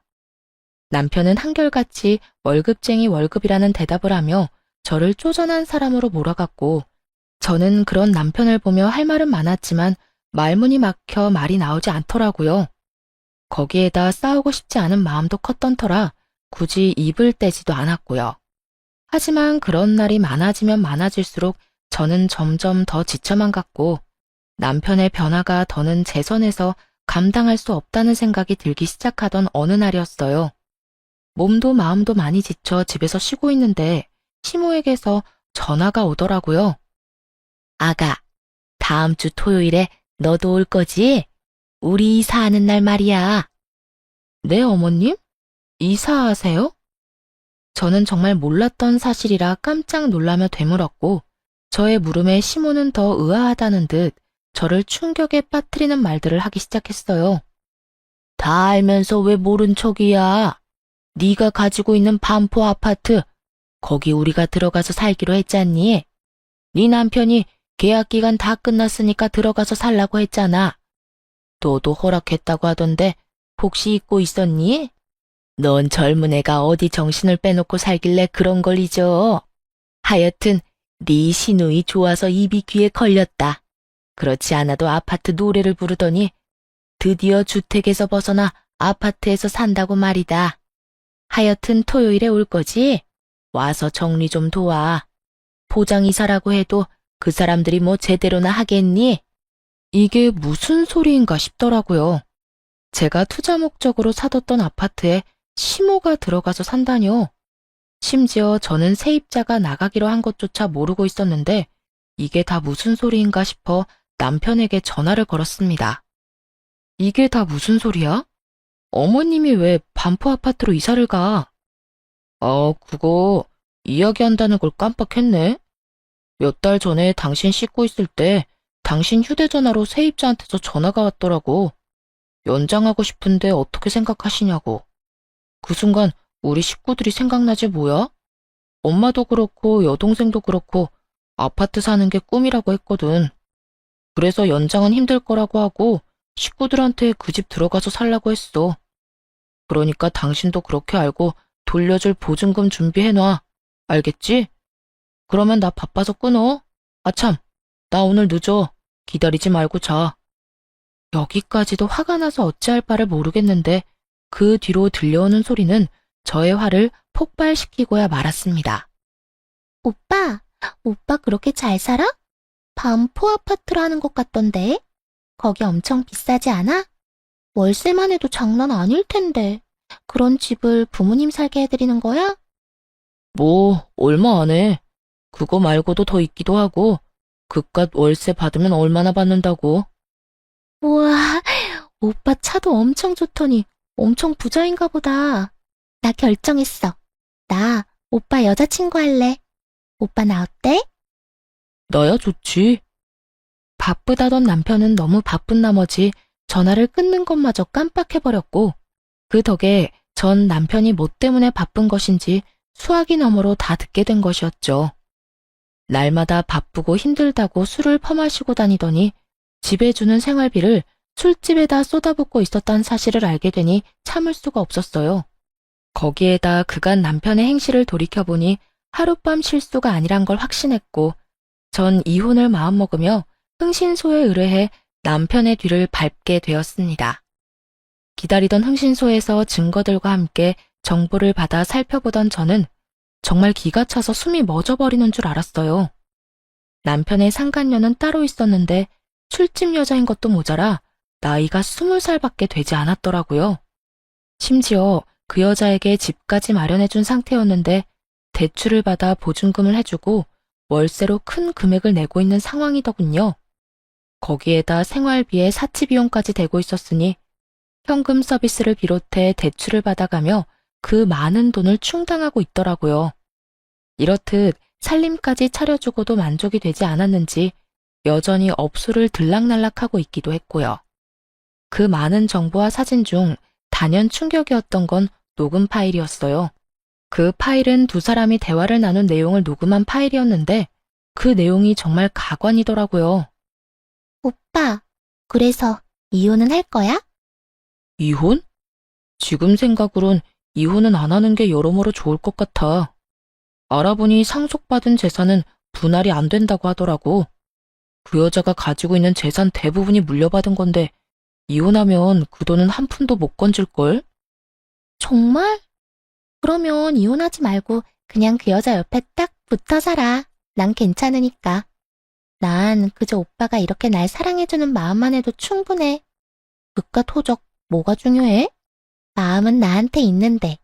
[SPEAKER 1] 남편은 한결같이 월급쟁이 월급이라는 대답을 하며 저를 쪼잔한 사람으로 몰아갔고, 저는 그런 남편을 보며 할 말은 많았지만 말문이 막혀 말이 나오지 않더라고요. 거기에다 싸우고 싶지 않은 마음도 컸던 터라 굳이 입을 떼지도 않았고요. 하지만 그런 날이 많아지면 많아질수록 저는 점점 더 지쳐만 갔고, 남편의 변화가 더는 제 선에서 감당할 수 없다는 생각이 들기 시작하던 어느 날이었어요. 몸도 마음도 많이 지쳐 집에서 쉬고 있는데 시모에게서 전화가 오더라고요. 아가, 다음 주 토요일에 너도 올 거지? 우리 이사하는 날 말이야. 네, 어머님? 이사하세요? 저는 정말 몰랐던 사실이라 깜짝 놀라며 되물었고, 저의 물음에 시모는 더 의아하다는 듯 저를 충격에 빠뜨리는 말들을 하기 시작했어요. 다 알면서 왜 모른 척이야? 네가 가지고 있는 반포 아파트, 거기 우리가 들어가서 살기로 했잖니? 네 남편이 계약 기간 다 끝났으니까 들어가서 살라고 했잖아. 너도 허락했다고 하던데 혹시 잊고 있었니? 넌 젊은 애가 어디 정신을 빼놓고 살길래 그런 걸 잊어. 하여튼 네 시누이 좋아서 입이 귀에 걸렸다. 그렇지 않아도 아파트 노래를 부르더니 드디어 주택에서 벗어나 아파트에서 산다고 말이다. 하여튼 토요일에 올 거지? 와서 정리 좀 도와. 포장이사라고 해도 그 사람들이 뭐 제대로나 하겠니? 이게 무슨 소리인가 싶더라고요. 제가 투자 목적으로 사뒀던 아파트에 시모가 들어가서 산다뇨. 심지어 저는 세입자가 나가기로 한 것조차 모르고 있었는데 이게 다 무슨 소리인가 싶어 남편에게 전화를 걸었습니다. 이게 다 무슨 소리야? 어머님이 왜 반포 아파트로 이사를 가? 그거 이야기한다는 걸 깜빡했네. 몇 달 전에 당신 씻고 있을 때 당신 휴대전화로 세입자한테서 전화가 왔더라고. 연장하고 싶은데 어떻게 생각하시냐고. 그 순간 우리 식구들이 생각나지 뭐야? 엄마도 그렇고 여동생도 그렇고 아파트 사는 게 꿈이라고 했거든. 그래서 연장은 힘들 거라고 하고 식구들한테 그 집 들어가서 살라고 했어. 그러니까 당신도 그렇게 알고 돌려줄 보증금 준비해놔. 알겠지? 그러면 나 바빠서 끊어. 아참, 나 오늘 늦어. 기다리지 말고 자. 여기까지도 화가 나서 어찌할 바를 모르겠는데 그 뒤로 들려오는 소리는 저의 화를 폭발시키고야 말았습니다. 오빠 그렇게 잘 살아? 반포 아파트라는 것 같던데. 거기 엄청 비싸지 않아? 월세만 해도 장난 아닐 텐데. 그런 집을 부모님 살게 해드리는 거야? 뭐, 얼마 안 해. 그거 말고도 더 있기도 하고, 그깟 월세 받으면 얼마나 받는다고. 우와, 오빠 차도 엄청 좋더니 엄청 부자인가 보다. 나 결정했어. 나 오빠 여자친구 할래. 오빠 나 어때? 나야 좋지. 바쁘다던 남편은 너무 바쁜 나머지 전화를 끊는 것마저 깜빡해버렸고, 그 덕에 전 남편이 뭐 때문에 바쁜 것인지 수화기 너머로 다 듣게 된 것이었죠. 날마다 바쁘고 힘들다고 술을 퍼마시고 다니더니 집에 주는 생활비를 술집에다 쏟아붓고 있었다는 사실을 알게 되니 참을 수가 없었어요. 거기에다 그간 남편의 행실을 돌이켜보니 하룻밤 실수가 아니란 걸 확신했고, 전 이혼을 마음먹으며 흥신소에 의뢰해 남편의 뒤를 밟게 되었습니다. 기다리던 흥신소에서 증거들과 함께 정보를 받아 살펴보던 저는 정말 기가 차서 숨이 멎어버리는 줄 알았어요. 남편의 상간녀는 따로 있었는데 술집 여자인 것도 모자라 나이가 20살밖에 되지 않았더라고요. 심지어 그 여자에게 집까지 마련해준 상태였는데 대출을 받아 보증금을 해주고 월세로 큰 금액을 내고 있는 상황이더군요. 거기에다 생활비에 사치비용까지 대고 있었으니 현금 서비스를 비롯해 대출을 받아가며 그 많은 돈을 충당하고 있더라고요. 이렇듯 살림까지 차려주고도 만족이 되지 않았는지 여전히 업소를 들락날락하고 있기도 했고요. 그 많은 정보와 사진 중 단연 충격이었던 건 녹음 파일이었어요. 그 파일은 두 사람이 대화를 나눈 내용을 녹음한 파일이었는데 그 내용이 정말 가관이더라고요.
[SPEAKER 2] 오빠, 그래서 이혼은 할 거야?
[SPEAKER 1] 이혼? 지금 생각으론 이혼은 안 하는 게 여러모로 좋을 것 같아. 알아보니 상속받은 재산은 분할이 안 된다고 하더라고. 그 여자가 가지고 있는 재산 대부분이 물려받은 건데 이혼하면 그 돈은 한 푼도 못 건질걸?
[SPEAKER 2] 정말? 그러면 이혼하지 말고 그냥 그 여자 옆에 딱 붙어 살아. 난 괜찮으니까. 난 그저 오빠가 이렇게 날 사랑해주는 마음만 해도 충분해. 득과 토적 뭐가 중요해? 마음은 나한테 있는데.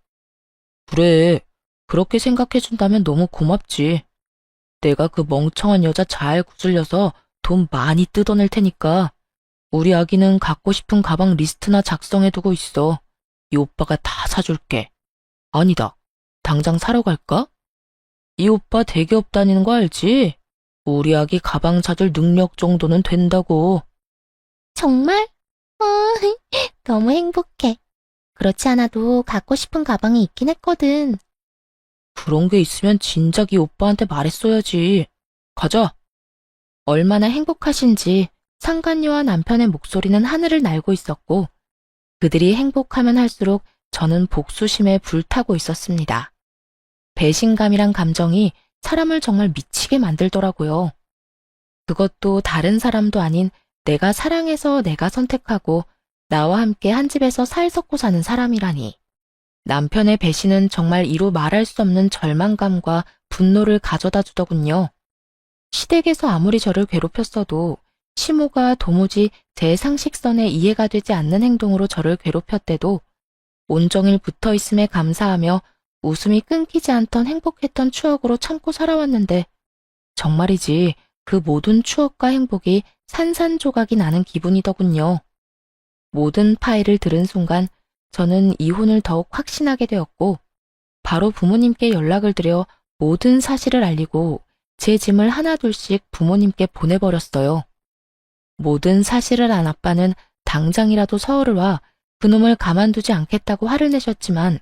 [SPEAKER 1] 그래, 그렇게 생각해준다면 너무 고맙지. 내가 그 멍청한 여자 잘 구슬려서 돈 많이 뜯어낼 테니까 우리 아기는 갖고 싶은 가방 리스트나 작성해두고 있어. 이 오빠가 다 사줄게. 아니다, 당장 사러 갈까? 이 오빠 대기업 다니는 거 알지? 우리 아기 가방 사줄 능력 정도는 된다고.
[SPEAKER 2] 정말? 어, 너무 행복해. 그렇지 않아도 갖고 싶은 가방이 있긴 했거든.
[SPEAKER 1] 그런 게 있으면 진작 이 오빠한테 말했어야지. 가자. 얼마나 행복하신지 상간녀와 남편의 목소리는 하늘을 날고 있었고 그들이 행복하면 할수록 저는 복수심에 불타고 있었습니다. 배신감이란 감정이 사람을 정말 미치게 만들더라고요. 그것도 다른 사람도 아닌 내가 사랑해서 내가 선택하고 나와 함께 한 집에서 살 섞고 사는 사람이라니. 남편의 배신은 정말 이루 말할 수 없는 절망감과 분노를 가져다 주더군요. 시댁에서 아무리 저를 괴롭혔어도 시모가 도무지 제 상식선에 이해가 되지 않는 행동으로 저를 괴롭혔대도 온종일 붙어 있음에 감사하며 웃음이 끊기지 않던 행복했던 추억으로 참고 살아왔는데 정말이지 그 모든 추억과 행복이 산산조각이 나는 기분이더군요. 모든 파일을 들은 순간 저는 이혼을 더욱 확신하게 되었고 바로 부모님께 연락을 드려 모든 사실을 알리고 제 짐을 하나둘씩 부모님께 보내버렸어요. 모든 사실을 안 아빠는 당장이라도 서울을 와 그놈을 가만두지 않겠다고 화를 내셨지만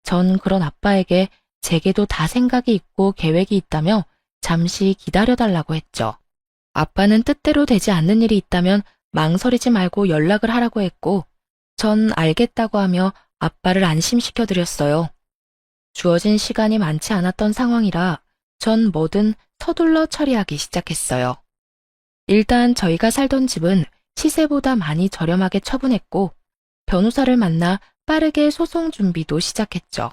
[SPEAKER 1] 전 그런 아빠에게 제게도 다 생각이 있고 계획이 있다며 잠시 기다려달라고 했죠. 아빠는 뜻대로 되지 않는 일이 있다면 망설이지 말고 연락을 하라고 했고 전 알겠다고 하며 아빠를 안심시켜드렸어요. 주어진 시간이 많지 않았던 상황이라 전 뭐든 서둘러 처리하기 시작했어요. 일단 저희가 살던 집은 시세보다 많이 저렴하게 처분했고 변호사를 만나 빠르게 소송 준비도 시작했죠.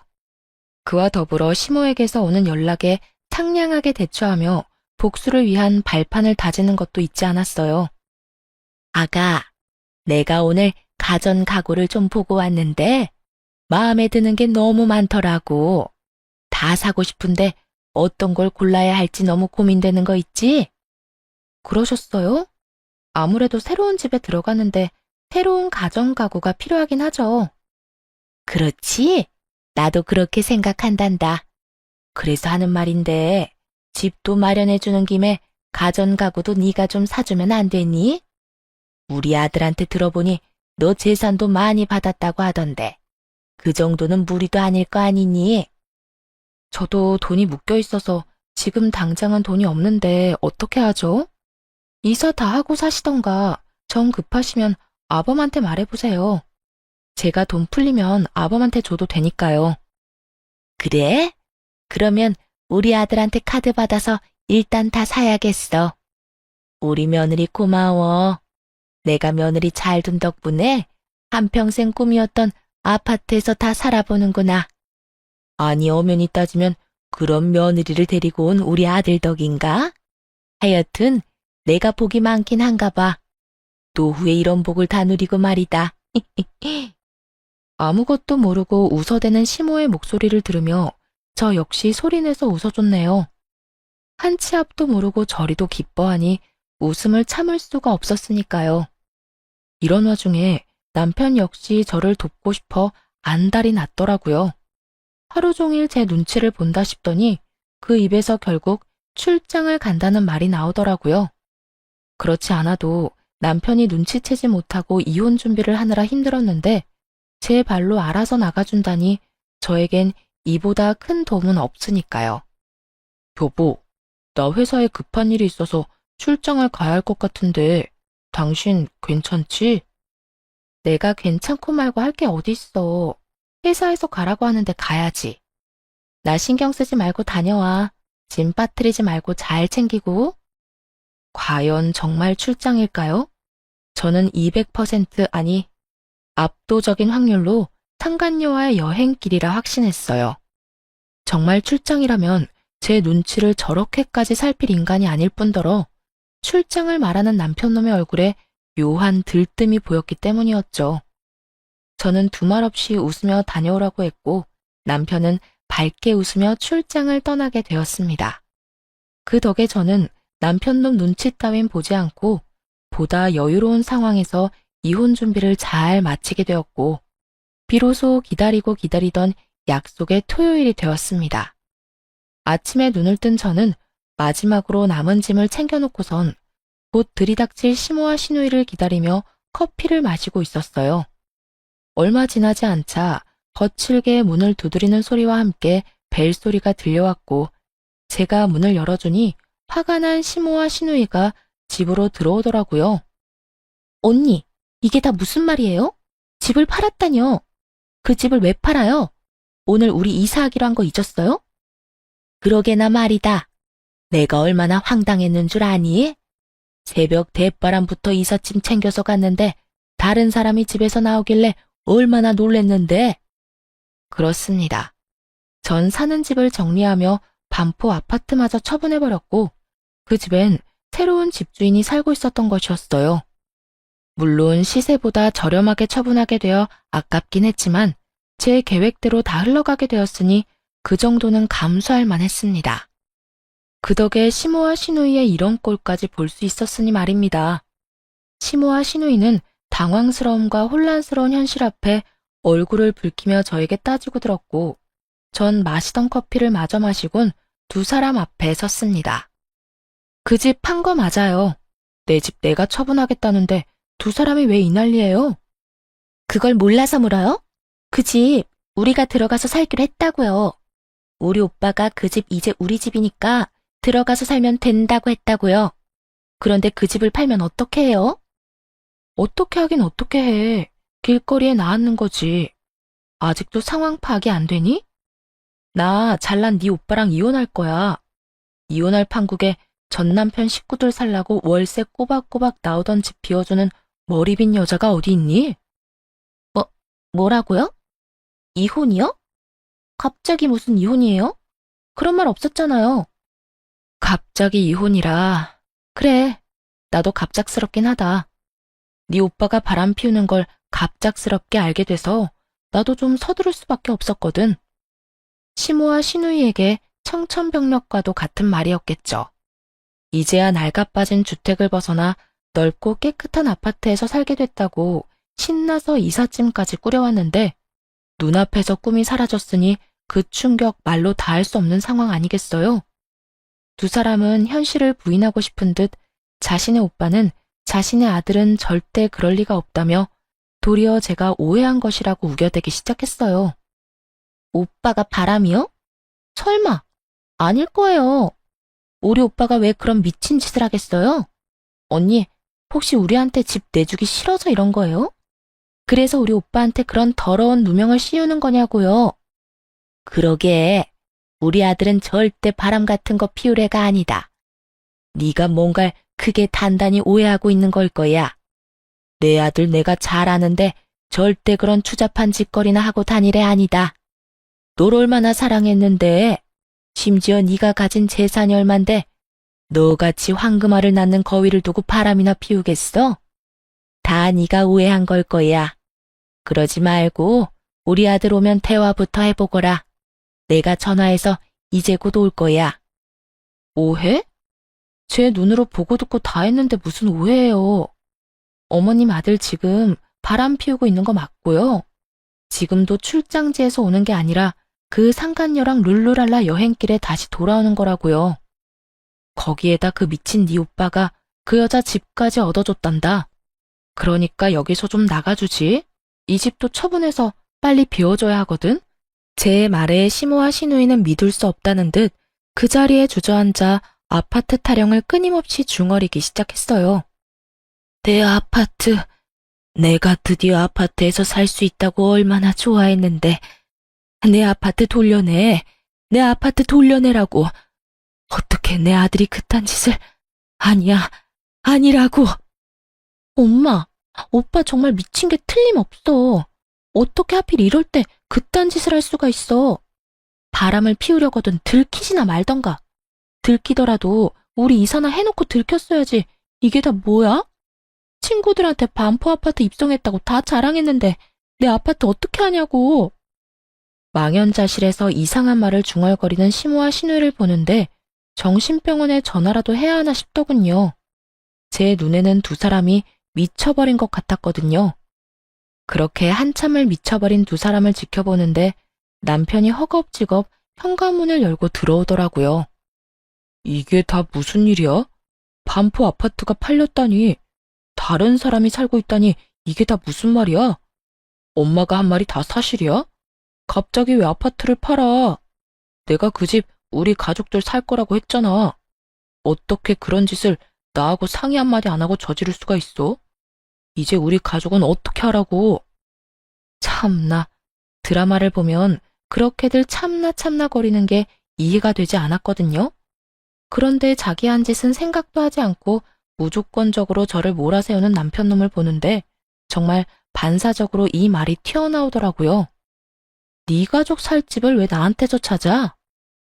[SPEAKER 1] 그와 더불어 시모에게서 오는 연락에 상냥하게 대처하며 복수를 위한 발판을 다지는 것도 잊지 않았어요. 아가, 내가 오늘 가전 가구를 좀 보고 왔는데 마음에 드는 게 너무 많더라고. 다 사고 싶은데 어떤 걸 골라야 할지 너무 고민되는 거 있지? 그러셨어요? 아무래도 새로운 집에 들어가는데 새로운 가전 가구가 필요하긴 하죠. 그렇지? 나도 그렇게 생각한단다. 그래서 하는 말인데 집도 마련해주는 김에 가전 가구도 네가 좀 사주면 안 되니? 우리 아들한테 들어보니 너 재산도 많이 받았다고 하던데 그 정도는 무리도 아닐 거 아니니? 저도 돈이 묶여 있어서 지금 당장은 돈이 없는데 어떻게 하죠? 이사 다 하고 사시던가 정 급하시면 아범한테 말해보세요. 제가 돈 풀리면 아범한테 줘도 되니까요. 그래? 그러면 우리 아들한테 카드 받아서 일단 다 사야겠어. 우리 며느리 고마워. 내가 며느리 잘 둔 덕분에 한평생 꿈이었던 아파트에서 다 살아보는구나. 아니, 엄연히 따지면 그런 며느리를 데리고 온 우리 아들 덕인가? 하여튼 내가 복이 많긴 한가 봐. 노후에 이런 복을 다 누리고 말이다. 아무것도 모르고 웃어대는 시모의 목소리를 들으며 저 역시 소리내서 웃어줬네요. 한 치 앞도 모르고 저리도 기뻐하니 웃음을 참을 수가 없었으니까요. 이런 와중에 남편 역시 저를 돕고 싶어 안달이 났더라고요. 하루 종일 제 눈치를 본다 싶더니 그 입에서 결국 출장을 간다는 말이 나오더라고요. 그렇지 않아도 남편이 눈치채지 못하고 이혼 준비를 하느라 힘들었는데 제 발로 알아서 나가준다니 저에겐 이보다 큰 도움은 없으니까요. 여보, 나 회사에 급한 일이 있어서 출장을 가야 할 것 같은데 당신 괜찮지? 내가 괜찮고 말고 할 게 어딨어. 회사에서 가라고 하는데 가야지. 나 신경 쓰지 말고 다녀와. 짐 빠뜨리지 말고 잘 챙기고. 과연 정말 출장일까요? 저는 200% 아니, 압도적인 확률로 상간녀와의 여행길이라 확신했어요. 정말 출장이라면 제 눈치를 저렇게까지 살필 인간이 아닐 뿐더러 출장을 말하는 남편놈의 얼굴에 묘한 들뜸이 보였기 때문이었죠. 저는 두말 없이 웃으며 다녀오라고 했고 남편은 밝게 웃으며 출장을 떠나게 되었습니다. 그 덕에 저는 남편놈 눈치 따윈 보지 않고 보다 여유로운 상황에서 이혼 준비를 잘 마치게 되었고 비로소 기다리고 기다리던 약속의 토요일이 되었습니다. 아침에 눈을 뜬 저는 마지막으로 남은 짐을 챙겨놓고선 곧 들이닥칠 시모와 시누이를 기다리며 커피를 마시고 있었어요. 얼마 지나지 않자 거칠게 문을 두드리는 소리와 함께 벨소리가 들려왔고 제가 문을 열어주니 화가 난 시모와 시누이가 집으로 들어오더라고요.
[SPEAKER 2] 언니, 이게 다 무슨 말이에요? 집을 팔았다뇨. 그 집을 왜 팔아요? 오늘 우리 이사하기로 한 거 잊었어요? 그러게나 말이다. 내가 얼마나 황당했는 줄 아니? 새벽 대바람부터 이삿짐 챙겨서 갔는데 다른 사람이 집에서 나오길래 얼마나 놀랬는데. 그렇습니다. 전 사는 집을 정리하며 반포 아파트마저 처분해버렸고 그 집엔 새로운 집주인이 살고 있었던 것이었어요. 물론 시세보다 저렴하게 처분하게 되어 아깝긴 했지만 제 계획대로 다 흘러가게 되었으니 그 정도는 감수할 만했습니다. 그 덕에 시모와 시누이의 이런 꼴까지 볼 수 있었으니 말입니다. 시모와 시누이는 당황스러움과 혼란스러운 현실 앞에 얼굴을 붉히며 저에게 따지고 들었고 전 마시던 커피를 마저 마시곤 두 사람 앞에 섰습니다. 그 집 판 거 맞아요. 내 집 내가 처분하겠다는데 두 사람이 왜 이 난리예요? 그걸 몰라서 물어요? 그 집 우리가 들어가서 살기로 했다고요. 우리 오빠가 그 집 이제 우리 집이니까 들어가서 살면 된다고 했다고요. 그런데 그 집을 팔면 어떻게 해요? 어떻게 하긴 어떻게 해. 길거리에 나앉는 거지. 아직도 상황 파악이 안 되니? 나 잘난 네 오빠랑 이혼할 거야. 이혼할 판국에 전 남편 식구들 살라고 월세 꼬박꼬박 나오던 집 비워주는 머리 빈 여자가 어디 있니? 뭐라고요? 이혼이요? 갑자기 무슨 이혼이에요? 그런 말 없었잖아요. 갑자기 이혼이라. 그래, 나도 갑작스럽긴 하다. 네 오빠가 바람 피우는 걸 갑작스럽게 알게 돼서 나도 좀 서두를 수밖에 없었거든. 시모와 시누이에게 청천벽력과도 같은 말이었겠죠. 이제야 낡아빠진 주택을 벗어나 넓고 깨끗한 아파트에서 살게 됐다고 신나서 이삿짐까지 꾸려왔는데 눈앞에서 꿈이 사라졌으니 그 충격 말로 다 할 수 없는 상황 아니겠어요? 두 사람은 현실을 부인하고 싶은 듯 자신의 오빠는 자신의 아들은 절대 그럴 리가 없다며 도리어 제가 오해한 것이라고 우겨대기 시작했어요. 오빠가 바람이요? 설마, 아닐 거예요. 우리 오빠가 왜 그런 미친 짓을 하겠어요? 언니, 혹시 우리한테 집 내주기 싫어서 이런 거예요? 그래서 우리 오빠한테 그런 더러운 누명을 씌우는 거냐고요. 그러게, 우리 아들은 절대 바람 같은 거 피울 애가 아니다. 네가 뭔가를 크게 단단히 오해하고 있는 걸 거야. 내 아들 내가 잘 아는데 절대 그런 추잡한 짓거리나 하고 다닐 애 아니다. 널 얼마나 사랑했는데, 심지어 네가 가진 재산이 얼만데 너같이 황금알을 낳는 거위를 두고 바람이나 피우겠어? 다 네가 오해한 걸 거야. 그러지 말고 우리 아들 오면 대화부터 해보거라. 내가 전화해서 이제 곧 올 거야. 오해? 제 눈으로 보고 듣고 다 했는데 무슨 오해예요. 어머님 아들 지금 바람 피우고 있는 거 맞고요. 지금도 출장지에서 오는 게 아니라 그 상간녀랑 룰루랄라 여행길에 다시 돌아오는 거라고요. 거기에다 그 미친 네 오빠가 그 여자 집까지 얻어줬단다. 그러니까 여기서 좀 나가주지. 이 집도 처분해서 빨리 비워줘야 하거든.
[SPEAKER 1] 제 말에 시모와 시누이는 믿을 수 없다는 듯 그 자리에 주저앉아 아파트 타령을 끊임없이 중얼이기 시작했어요. 내 아파트, 내가 드디어 아파트에서 살 수 있다고 얼마나 좋아했는데 내 아파트 돌려내, 내 아파트 돌려내라고. 어떻게 내 아들이 그딴 짓을... 아니야, 아니라고.
[SPEAKER 2] 엄마, 오빠 정말 미친 게 틀림없어. 어떻게 하필 이럴 때 그딴 짓을 할 수가 있어. 바람을 피우려거든 들키지나 말던가. 들키더라도 우리 이사나 해놓고 들켰어야지. 이게 다 뭐야? 친구들한테 반포 아파트 입성했다고 다 자랑했는데 내 아파트 어떻게 하냐고.
[SPEAKER 1] 망연자실해서 이상한 말을 중얼거리는 시모와 시누이를 보는데 정신병원에 전화라도 해야 하나 싶더군요. 제 눈에는 두 사람이 미쳐버린 것 같았거든요. 그렇게 한참을 미쳐버린 두 사람을 지켜보는데 남편이 허겁지겁 현관문을 열고 들어오더라고요. 이게 다 무슨 일이야? 반포 아파트가 팔렸다니, 다른 사람이 살고 있다니 이게 다 무슨 말이야? 엄마가 한 말이 다 사실이야? 갑자기 왜 아파트를 팔아? 내가 그 집 우리 가족들 살 거라고 했잖아. 어떻게 그런 짓을 나하고 상의 한마디 안 하고 저지를 수가 있어? 이제 우리 가족은 어떻게 하라고? 참나, 드라마를 보면 그렇게들 참나 거리는 게 이해가 되지 않았거든요. 그런데 자기 한 짓은 생각도 하지 않고 무조건적으로 저를 몰아세우는 남편놈을 보는데 정말 반사적으로 이 말이 튀어나오더라고요. 네 가족 살 집을 왜 나한테서 찾아?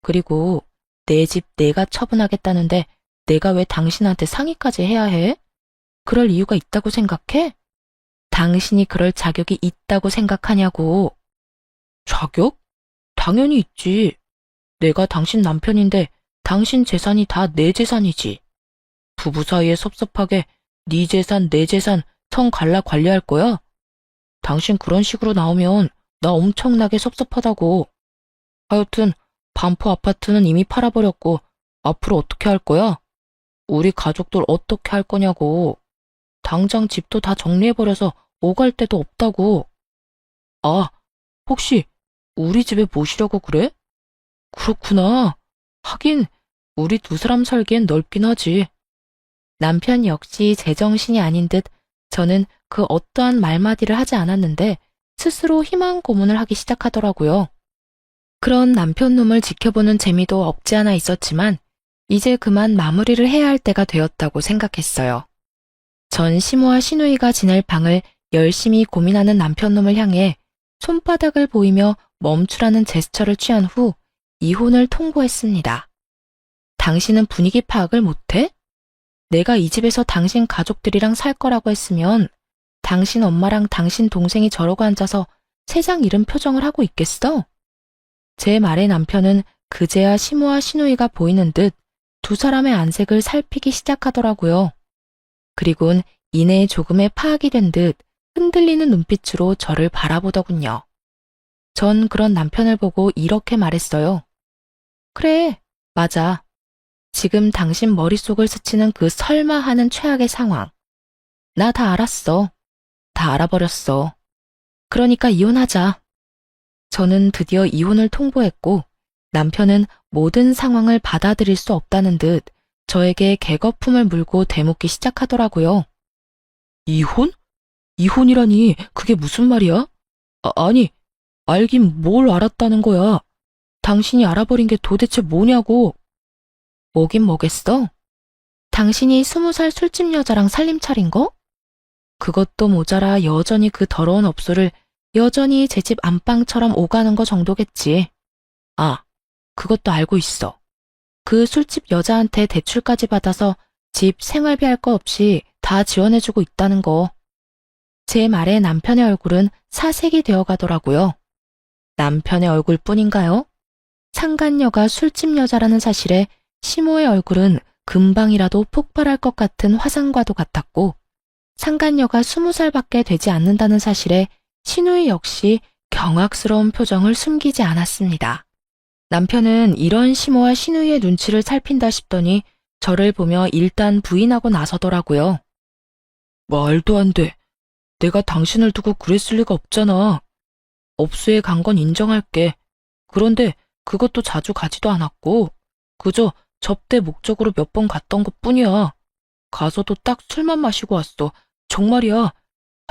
[SPEAKER 1] 그리고 내 집 내가 처분하겠다는데 내가 왜 당신한테 상의까지 해야 해? 그럴 이유가 있다고 생각해? 당신이 그럴 자격이 있다고 생각하냐고. 자격? 당연히 있지. 내가 당신 남편인데 당신 재산이 다 내 재산이지. 부부 사이에 섭섭하게 네 재산, 내 재산 성 갈라 관리할 거야? 당신 그런 식으로 나오면 나 엄청나게 섭섭하다고. 하여튼 반포 아파트는 이미 팔아버렸고 앞으로 어떻게 할 거야? 우리 가족들 어떻게 할 거냐고. 당장 집도 다 정리해버려서 오갈 데도 없다고. 아, 혹시 우리 집에 모시려고 그래? 그렇구나. 하긴 우리 두 사람 살기엔 넓긴 하지. 남편 역시 제정신이 아닌 듯 저는 그 어떠한 말마디를 하지 않았는데 스스로 희망 고문을 하기 시작하더라고요. 그런 남편놈을 지켜보는 재미도 없지 않아 있었지만 이제 그만 마무리를 해야 할 때가 되었다고 생각했어요. 전 시모와 시누이가 지낼 방을 열심히 고민하는 남편놈을 향해 손바닥을 보이며 멈추라는 제스처를 취한 후 이혼을 통보했습니다. 당신은 분위기 파악을 못해? 내가 이 집에서 당신 가족들이랑 살 거라고 했으면 당신 엄마랑 당신 동생이 저러고 앉아서 세상 잃은 표정을 하고 있겠어? 제 말에 남편은 그제야 시모와 시누이가 보이는 듯 두 사람의 안색을 살피기 시작하더라고요. 그리곤 이내 조금의 파악이 된 듯 흔들리는 눈빛으로 저를 바라보더군요. 전 그런 남편을 보고 이렇게 말했어요. 그래, 맞아. 지금 당신 머릿속을 스치는 그 설마 하는 최악의 상황. 나 다 알았어. 다 알아버렸어. 그러니까 이혼하자. 저는 드디어 이혼을 통보했고 남편은 모든 상황을 받아들일 수 없다는 듯 저에게 개거품을 물고 대묻기 시작하더라고요. 이혼? 이혼이라니 그게 무슨 말이야? 아니, 알긴 뭘 알았다는 거야. 당신이 알아버린 게 도대체 뭐냐고. 뭐긴 뭐겠어? 당신이 20살 술집 여자랑 살림 차린 거? 그것도 모자라 여전히 그 더러운 업소를 여전히 제 집 안방처럼 오가는 거 정도겠지. 아, 그것도 알고 있어. 그 술집 여자한테 대출까지 받아서 집 생활비 할 거 없이 다 지원해주고 있다는 거. 제 말에 남편의 얼굴은 사색이 되어 가더라고요. 남편의 얼굴뿐인가요? 상간녀가 술집 여자라는 사실에 시모의 얼굴은 금방이라도 폭발할 것 같은 화상과도 같았고 상간녀가 20살밖에 되지 않는다는 사실에 시누이 역시 경악스러운 표정을 숨기지 않았습니다. 남편은 이런 시모와 시누이의 눈치를 살핀다 싶더니 저를 보며 일단 부인하고 나서더라고요. 말도 안 돼. 내가 당신을 두고 그랬을 리가 없잖아. 업소에 간 건 인정할게. 그런데 그것도 자주 가지도 않았고, 그저 접대 목적으로 몇 번 갔던 것 뿐이야. 가서도 딱 술만 마시고 왔어. 정말이야.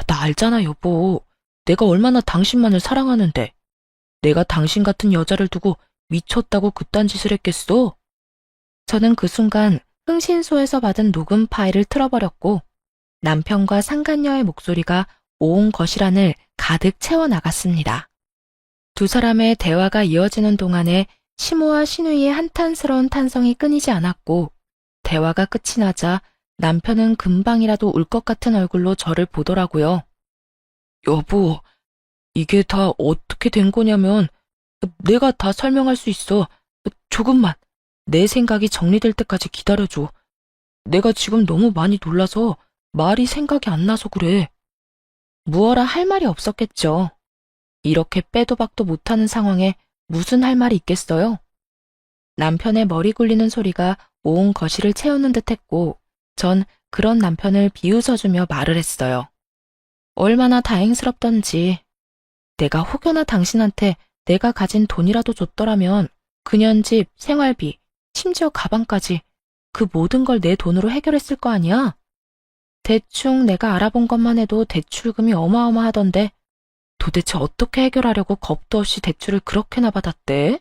[SPEAKER 1] 나 알잖아, 여보. 내가 얼마나 당신만을 사랑하는데. 내가 당신 같은 여자를 두고 미쳤다고 그딴 짓을 했겠어? 저는 그 순간 흥신소에서 받은 녹음 파일을 틀어버렸고 남편과 상간녀의 목소리가 온 거실 안을 가득 채워나갔습니다. 두 사람의 대화가 이어지는 동안에 시모와 신우이의 한탄스러운 탄성이 끊이지 않았고 대화가 끝이 나자 남편은 금방이라도 울 것 같은 얼굴로 저를 보더라고요. 여보, 이게 다 어떻게 된 거냐면 내가 다 설명할 수 있어. 조금만 내 생각이 정리될 때까지 기다려줘. 내가 지금 너무 많이 놀라서 말이 생각이 안 나서 그래. 무어라 할 말이 없었겠죠. 이렇게 빼도 박도 못하는 상황에 무슨 할 말이 있겠어요? 남편의 머리 굴리는 소리가 온 거실을 채우는 듯했고 전 그런 남편을 비웃어주며 말을 했어요. 얼마나 다행스럽던지. 내가 혹여나 당신한테 내가 가진 돈이라도 줬더라면 그년 집, 생활비, 심지어 가방까지 그 모든 걸 내 돈으로 해결했을 거 아니야? 대충 내가 알아본 것만 해도 대출금이 어마어마하던데 도대체 어떻게 해결하려고 겁도 없이 대출을 그렇게나 받았대?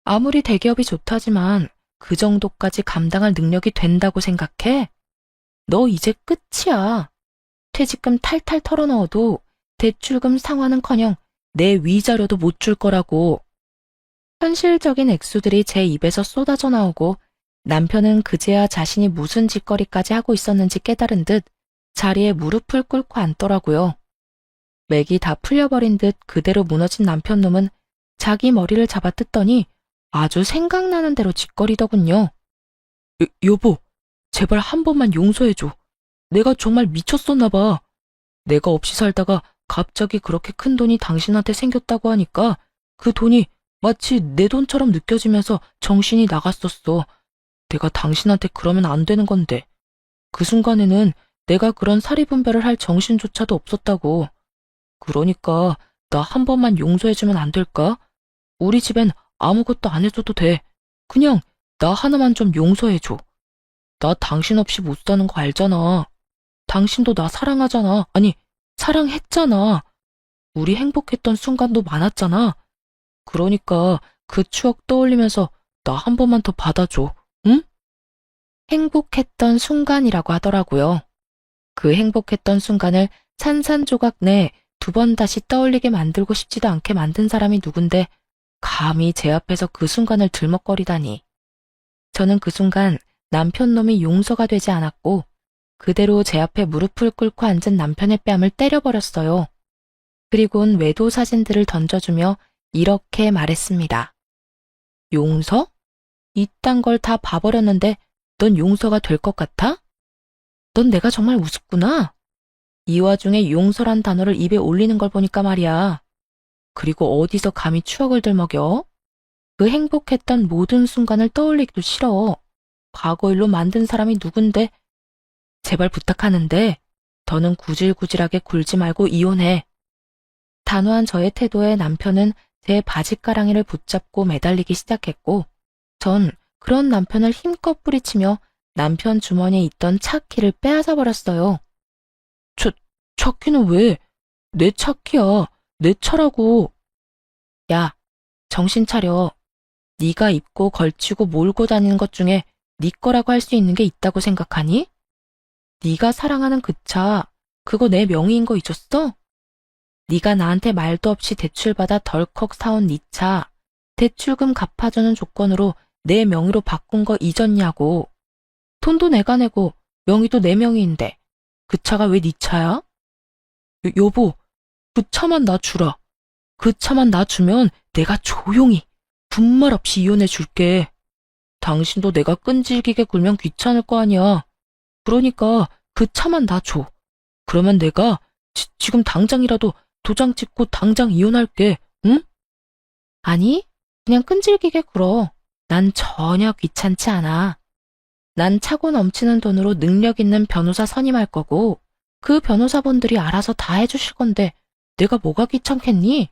[SPEAKER 1] 아무리 대기업이 좋다지만 그 정도까지 감당할 능력이 된다고 생각해? 너 이제 끝이야. 퇴직금 탈탈 털어넣어도 대출금 상환은커녕 내 위자료도 못 줄 거라고. 현실적인 액수들이 제 입에서 쏟아져 나오고 남편은 그제야 자신이 무슨 짓거리까지 하고 있었는지 깨달은 듯 자리에 무릎을 꿇고 앉더라고요. 맥이 다 풀려버린 듯 그대로 무너진 남편 놈은 자기 머리를 잡아 뜯더니 아주 생각나는 대로 짓거리더군요. 여보, 제발 한 번만 용서해줘. 내가 정말 미쳤었나 봐. 내가 없이 살다가 갑자기 그렇게 큰 돈이 당신한테 생겼다고 하니까 그 돈이 마치 내 돈처럼 느껴지면서 정신이 나갔었어. 내가 당신한테 그러면 안 되는 건데. 그 순간에는 내가 그런 사리분별을 할 정신조차도 없었다고. 그러니까 나 한 번만 용서해주면 안 될까? 우리 집엔 아무것도 안 해줘도 돼. 그냥 나 하나만 좀 용서해줘. 나 당신 없이 못 사는 거 알잖아. 당신도 나 사랑하잖아. 아니, 사랑했잖아. 우리 행복했던 순간도 많았잖아. 그러니까 그 추억 떠올리면서 나 한 번만 더 받아줘. 응? 행복했던 순간이라고 하더라고요. 그 행복했던 순간을 산산조각 내 두 번 다시 떠올리게 만들고 싶지도 않게 만든 사람이 누군데 감히 제 앞에서 그 순간을 들먹거리다니. 저는 그 순간 남편 놈이 용서가 되지 않았고 그대로 제 앞에 무릎을 꿇고 앉은 남편의 뺨을 때려버렸어요. 그리고는 외도 사진들을 던져주며 이렇게 말했습니다. 용서? 이딴 걸 다 봐버렸는데 넌 용서가 될 것 같아? 넌 내가 정말 우습구나. 이 와중에 용서란 단어를 입에 올리는 걸 보니까 말이야. 그리고 어디서 감히 추억을 들먹여? 그 행복했던 모든 순간을 떠올리기도 싫어. 과거 일로 만든 사람이 누군데? 제발 부탁하는데 더는 구질구질하게 굴지 말고 이혼해. 단호한 저의 태도에 남편은 제 바지가랑이를 붙잡고 매달리기 시작했고 전 그런 남편을 힘껏 뿌리치며 남편 주머니에 있던 차키를 빼앗아 버렸어요. 차키는 왜? 내 차키야. 내 차라고. 야, 정신 차려. 네가 입고 걸치고 몰고 다니는 것 중에 네 거라고 할 수 있는 게 있다고 생각하니? 네가 사랑하는 그 차, 그거 내 명의인 거 잊었어? 네가 나한테 말도 없이 대출받아 덜컥 사온 네 차, 대출금 갚아주는 조건으로 내 명의로 바꾼 거 잊었냐고. 돈도 내가 내고 명의도 내 명의인데 그 차가 왜 네 차야? 여보, 그 차만 나 주라. 그 차만 나 주면 내가 조용히 분말 없이 이혼해 줄게. 당신도 내가 끈질기게 굴면 귀찮을 거 아니야. 그러니까 그 차만 나 줘. 그러면 내가 지금 당장이라도 도장 찍고 당장 이혼할게. 응? 아니, 그냥 끈질기게 굴어. 난 전혀 귀찮지 않아. 난 차고 넘치는 돈으로 능력 있는 변호사 선임할 거고 그 변호사분들이 알아서 다 해주실 건데 내가 뭐가 귀찮겠니?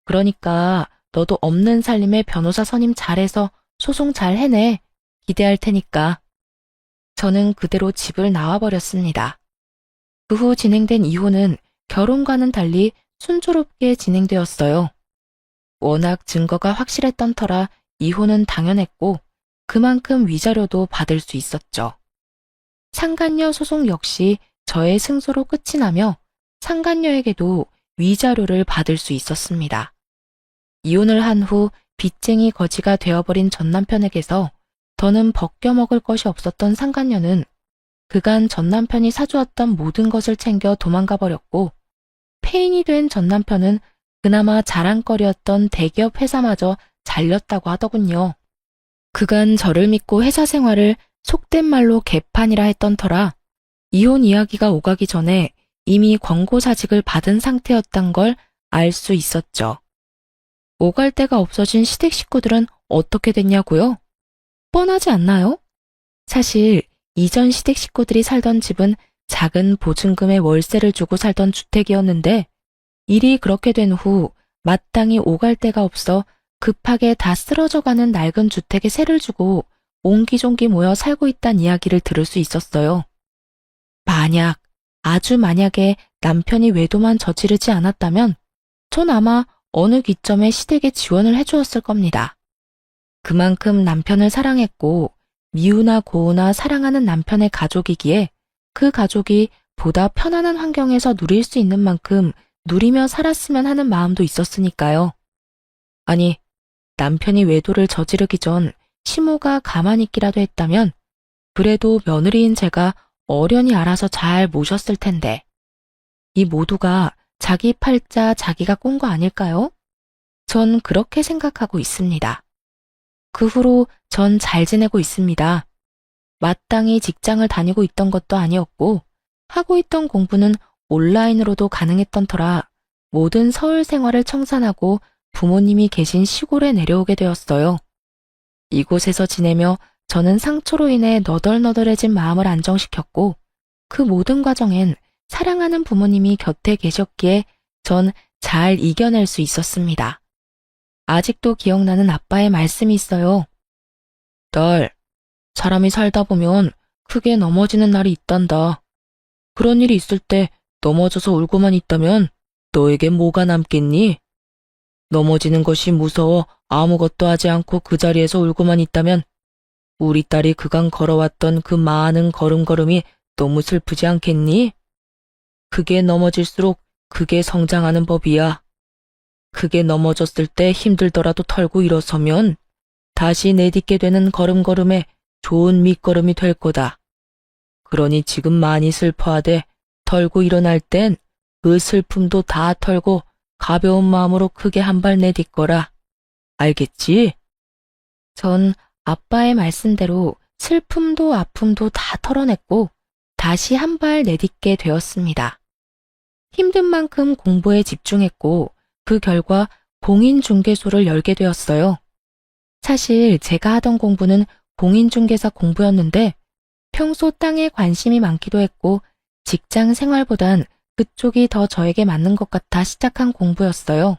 [SPEAKER 1] 그러니까 너도 없는 살림에 변호사 선임 잘해서 소송 잘 해내. 기대할 테니까. 저는 그대로 집을 나와버렸습니다. 그 후 진행된 이혼은 결혼과는 달리 순조롭게 진행되었어요. 워낙 증거가 확실했던 터라 이혼은 당연했고 그만큼 위자료도 받을 수 있었죠. 상간녀 소송 역시 저의 승소로 끝이 나며 상간녀에게도 위자료를 받을 수 있었습니다. 이혼을 한 후 빚쟁이 거지가 되어버린 전 남편에게서 더는 벗겨먹을 것이 없었던 상간녀는 그간 전 남편이 사주었던 모든 것을 챙겨 도망가 버렸고 폐인이 된 전 남편은 그나마 자랑거리였던 대기업 회사마저 잘렸다고 하더군요. 그간 저를 믿고 회사 생활을 속된 말로 개판이라 했던 터라 이혼 이야기가 오가기 전에 이미 권고사직을 받은 상태였단 걸 알 수 있었죠. 오갈 데가 없어진 시댁 식구들은 어떻게 됐냐고요? 뻔하지 않나요? 사실 이전 시댁 식구들이 살던 집은 작은 보증금의 월세를 주고 살던 주택이었는데 일이 그렇게 된 후 마땅히 오갈 데가 없어 급하게 다 쓰러져가는 낡은 주택에 세를 주고 옹기종기 모여 살고 있다는 이야기를 들을 수 있었어요. 만약, 아주 만약에 남편이 외도만 저지르지 않았다면 전 아마 어느 기점에 시댁에 지원을 해주었을 겁니다. 그만큼 남편을 사랑했고 미우나 고우나 사랑하는 남편의 가족이기에 그 가족이 보다 편안한 환경에서 누릴 수 있는 만큼 누리며 살았으면 하는 마음도 있었으니까요. 아니, 남편이 외도를 저지르기 전 시모가 가만히 있기라도 했다면 그래도 며느리인 제가 어련히 알아서 잘 모셨을 텐데. 이 모두가 자기 팔자 자기가 꼰 거 아닐까요? 전 그렇게 생각하고 있습니다. 그 후로 전 잘 지내고 있습니다. 마땅히 직장을 다니고 있던 것도 아니었고 하고 있던 공부는 온라인으로도 가능했던 터라 모든 서울 생활을 청산하고 부모님이 계신 시골에 내려오게 되었어요. 이곳에서 지내며 저는 상처로 인해 너덜너덜해진 마음을 안정시켰고 그 모든 과정엔 사랑하는 부모님이 곁에 계셨기에 전 잘 이겨낼 수 있었습니다. 아직도 기억나는 아빠의 말씀이 있어요. 딸, 사람이 살다 보면 크게 넘어지는 날이 있단다. 그런 일이 있을 때 넘어져서 울고만 있다면 너에게 뭐가 남겠니? 넘어지는 것이 무서워 아무것도 하지 않고 그 자리에서 울고만 있다면 우리 딸이 그간 걸어왔던 그 많은 걸음걸음이 너무 슬프지 않겠니? 크게 넘어질수록 크게 성장하는 법이야. 크게 넘어졌을 때 힘들더라도 털고 일어서면 다시 내딛게 되는 걸음걸음에 좋은 밑거름이 될 거다. 그러니 지금 많이 슬퍼하되 털고 일어날 땐 그 슬픔도 다 털고 가벼운 마음으로 크게 한 발 내딛거라. 알겠지? 전 아빠의 말씀대로 슬픔도 아픔도 다 털어냈고 다시 한 발 내딛게 되었습니다. 힘든 만큼 공부에 집중했고 그 결과 공인중개소를 열게 되었어요. 사실 제가 하던 공부는 공인중개사 공부였는데 평소 땅에 관심이 많기도 했고 직장 생활보단 그쪽이 더 저에게 맞는 것 같아 시작한 공부였어요.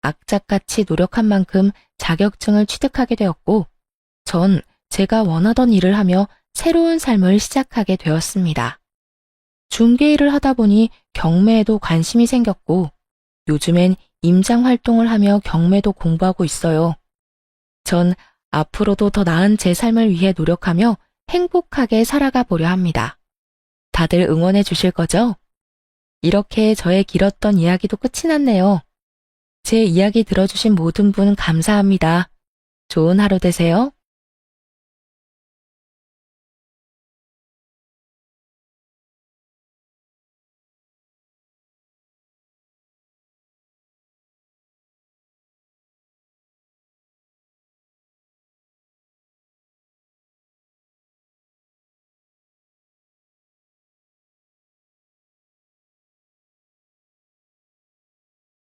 [SPEAKER 1] 악착같이 노력한 만큼 자격증을 취득하게 되었고 전 제가 원하던 일을 하며 새로운 삶을 시작하게 되었습니다. 중개 일을 하다 보니 경매에도 관심이 생겼고 요즘엔 임장 활동을 하며 경매도 공부하고 있어요. 전 앞으로도 더 나은 제 삶을 위해 노력하며 행복하게 살아가 보려 합니다. 다들 응원해 주실 거죠? 이렇게 저의 길었던 이야기도 끝이 났네요. 제 이야기 들어주신 모든 분 감사합니다. 좋은 하루 되세요.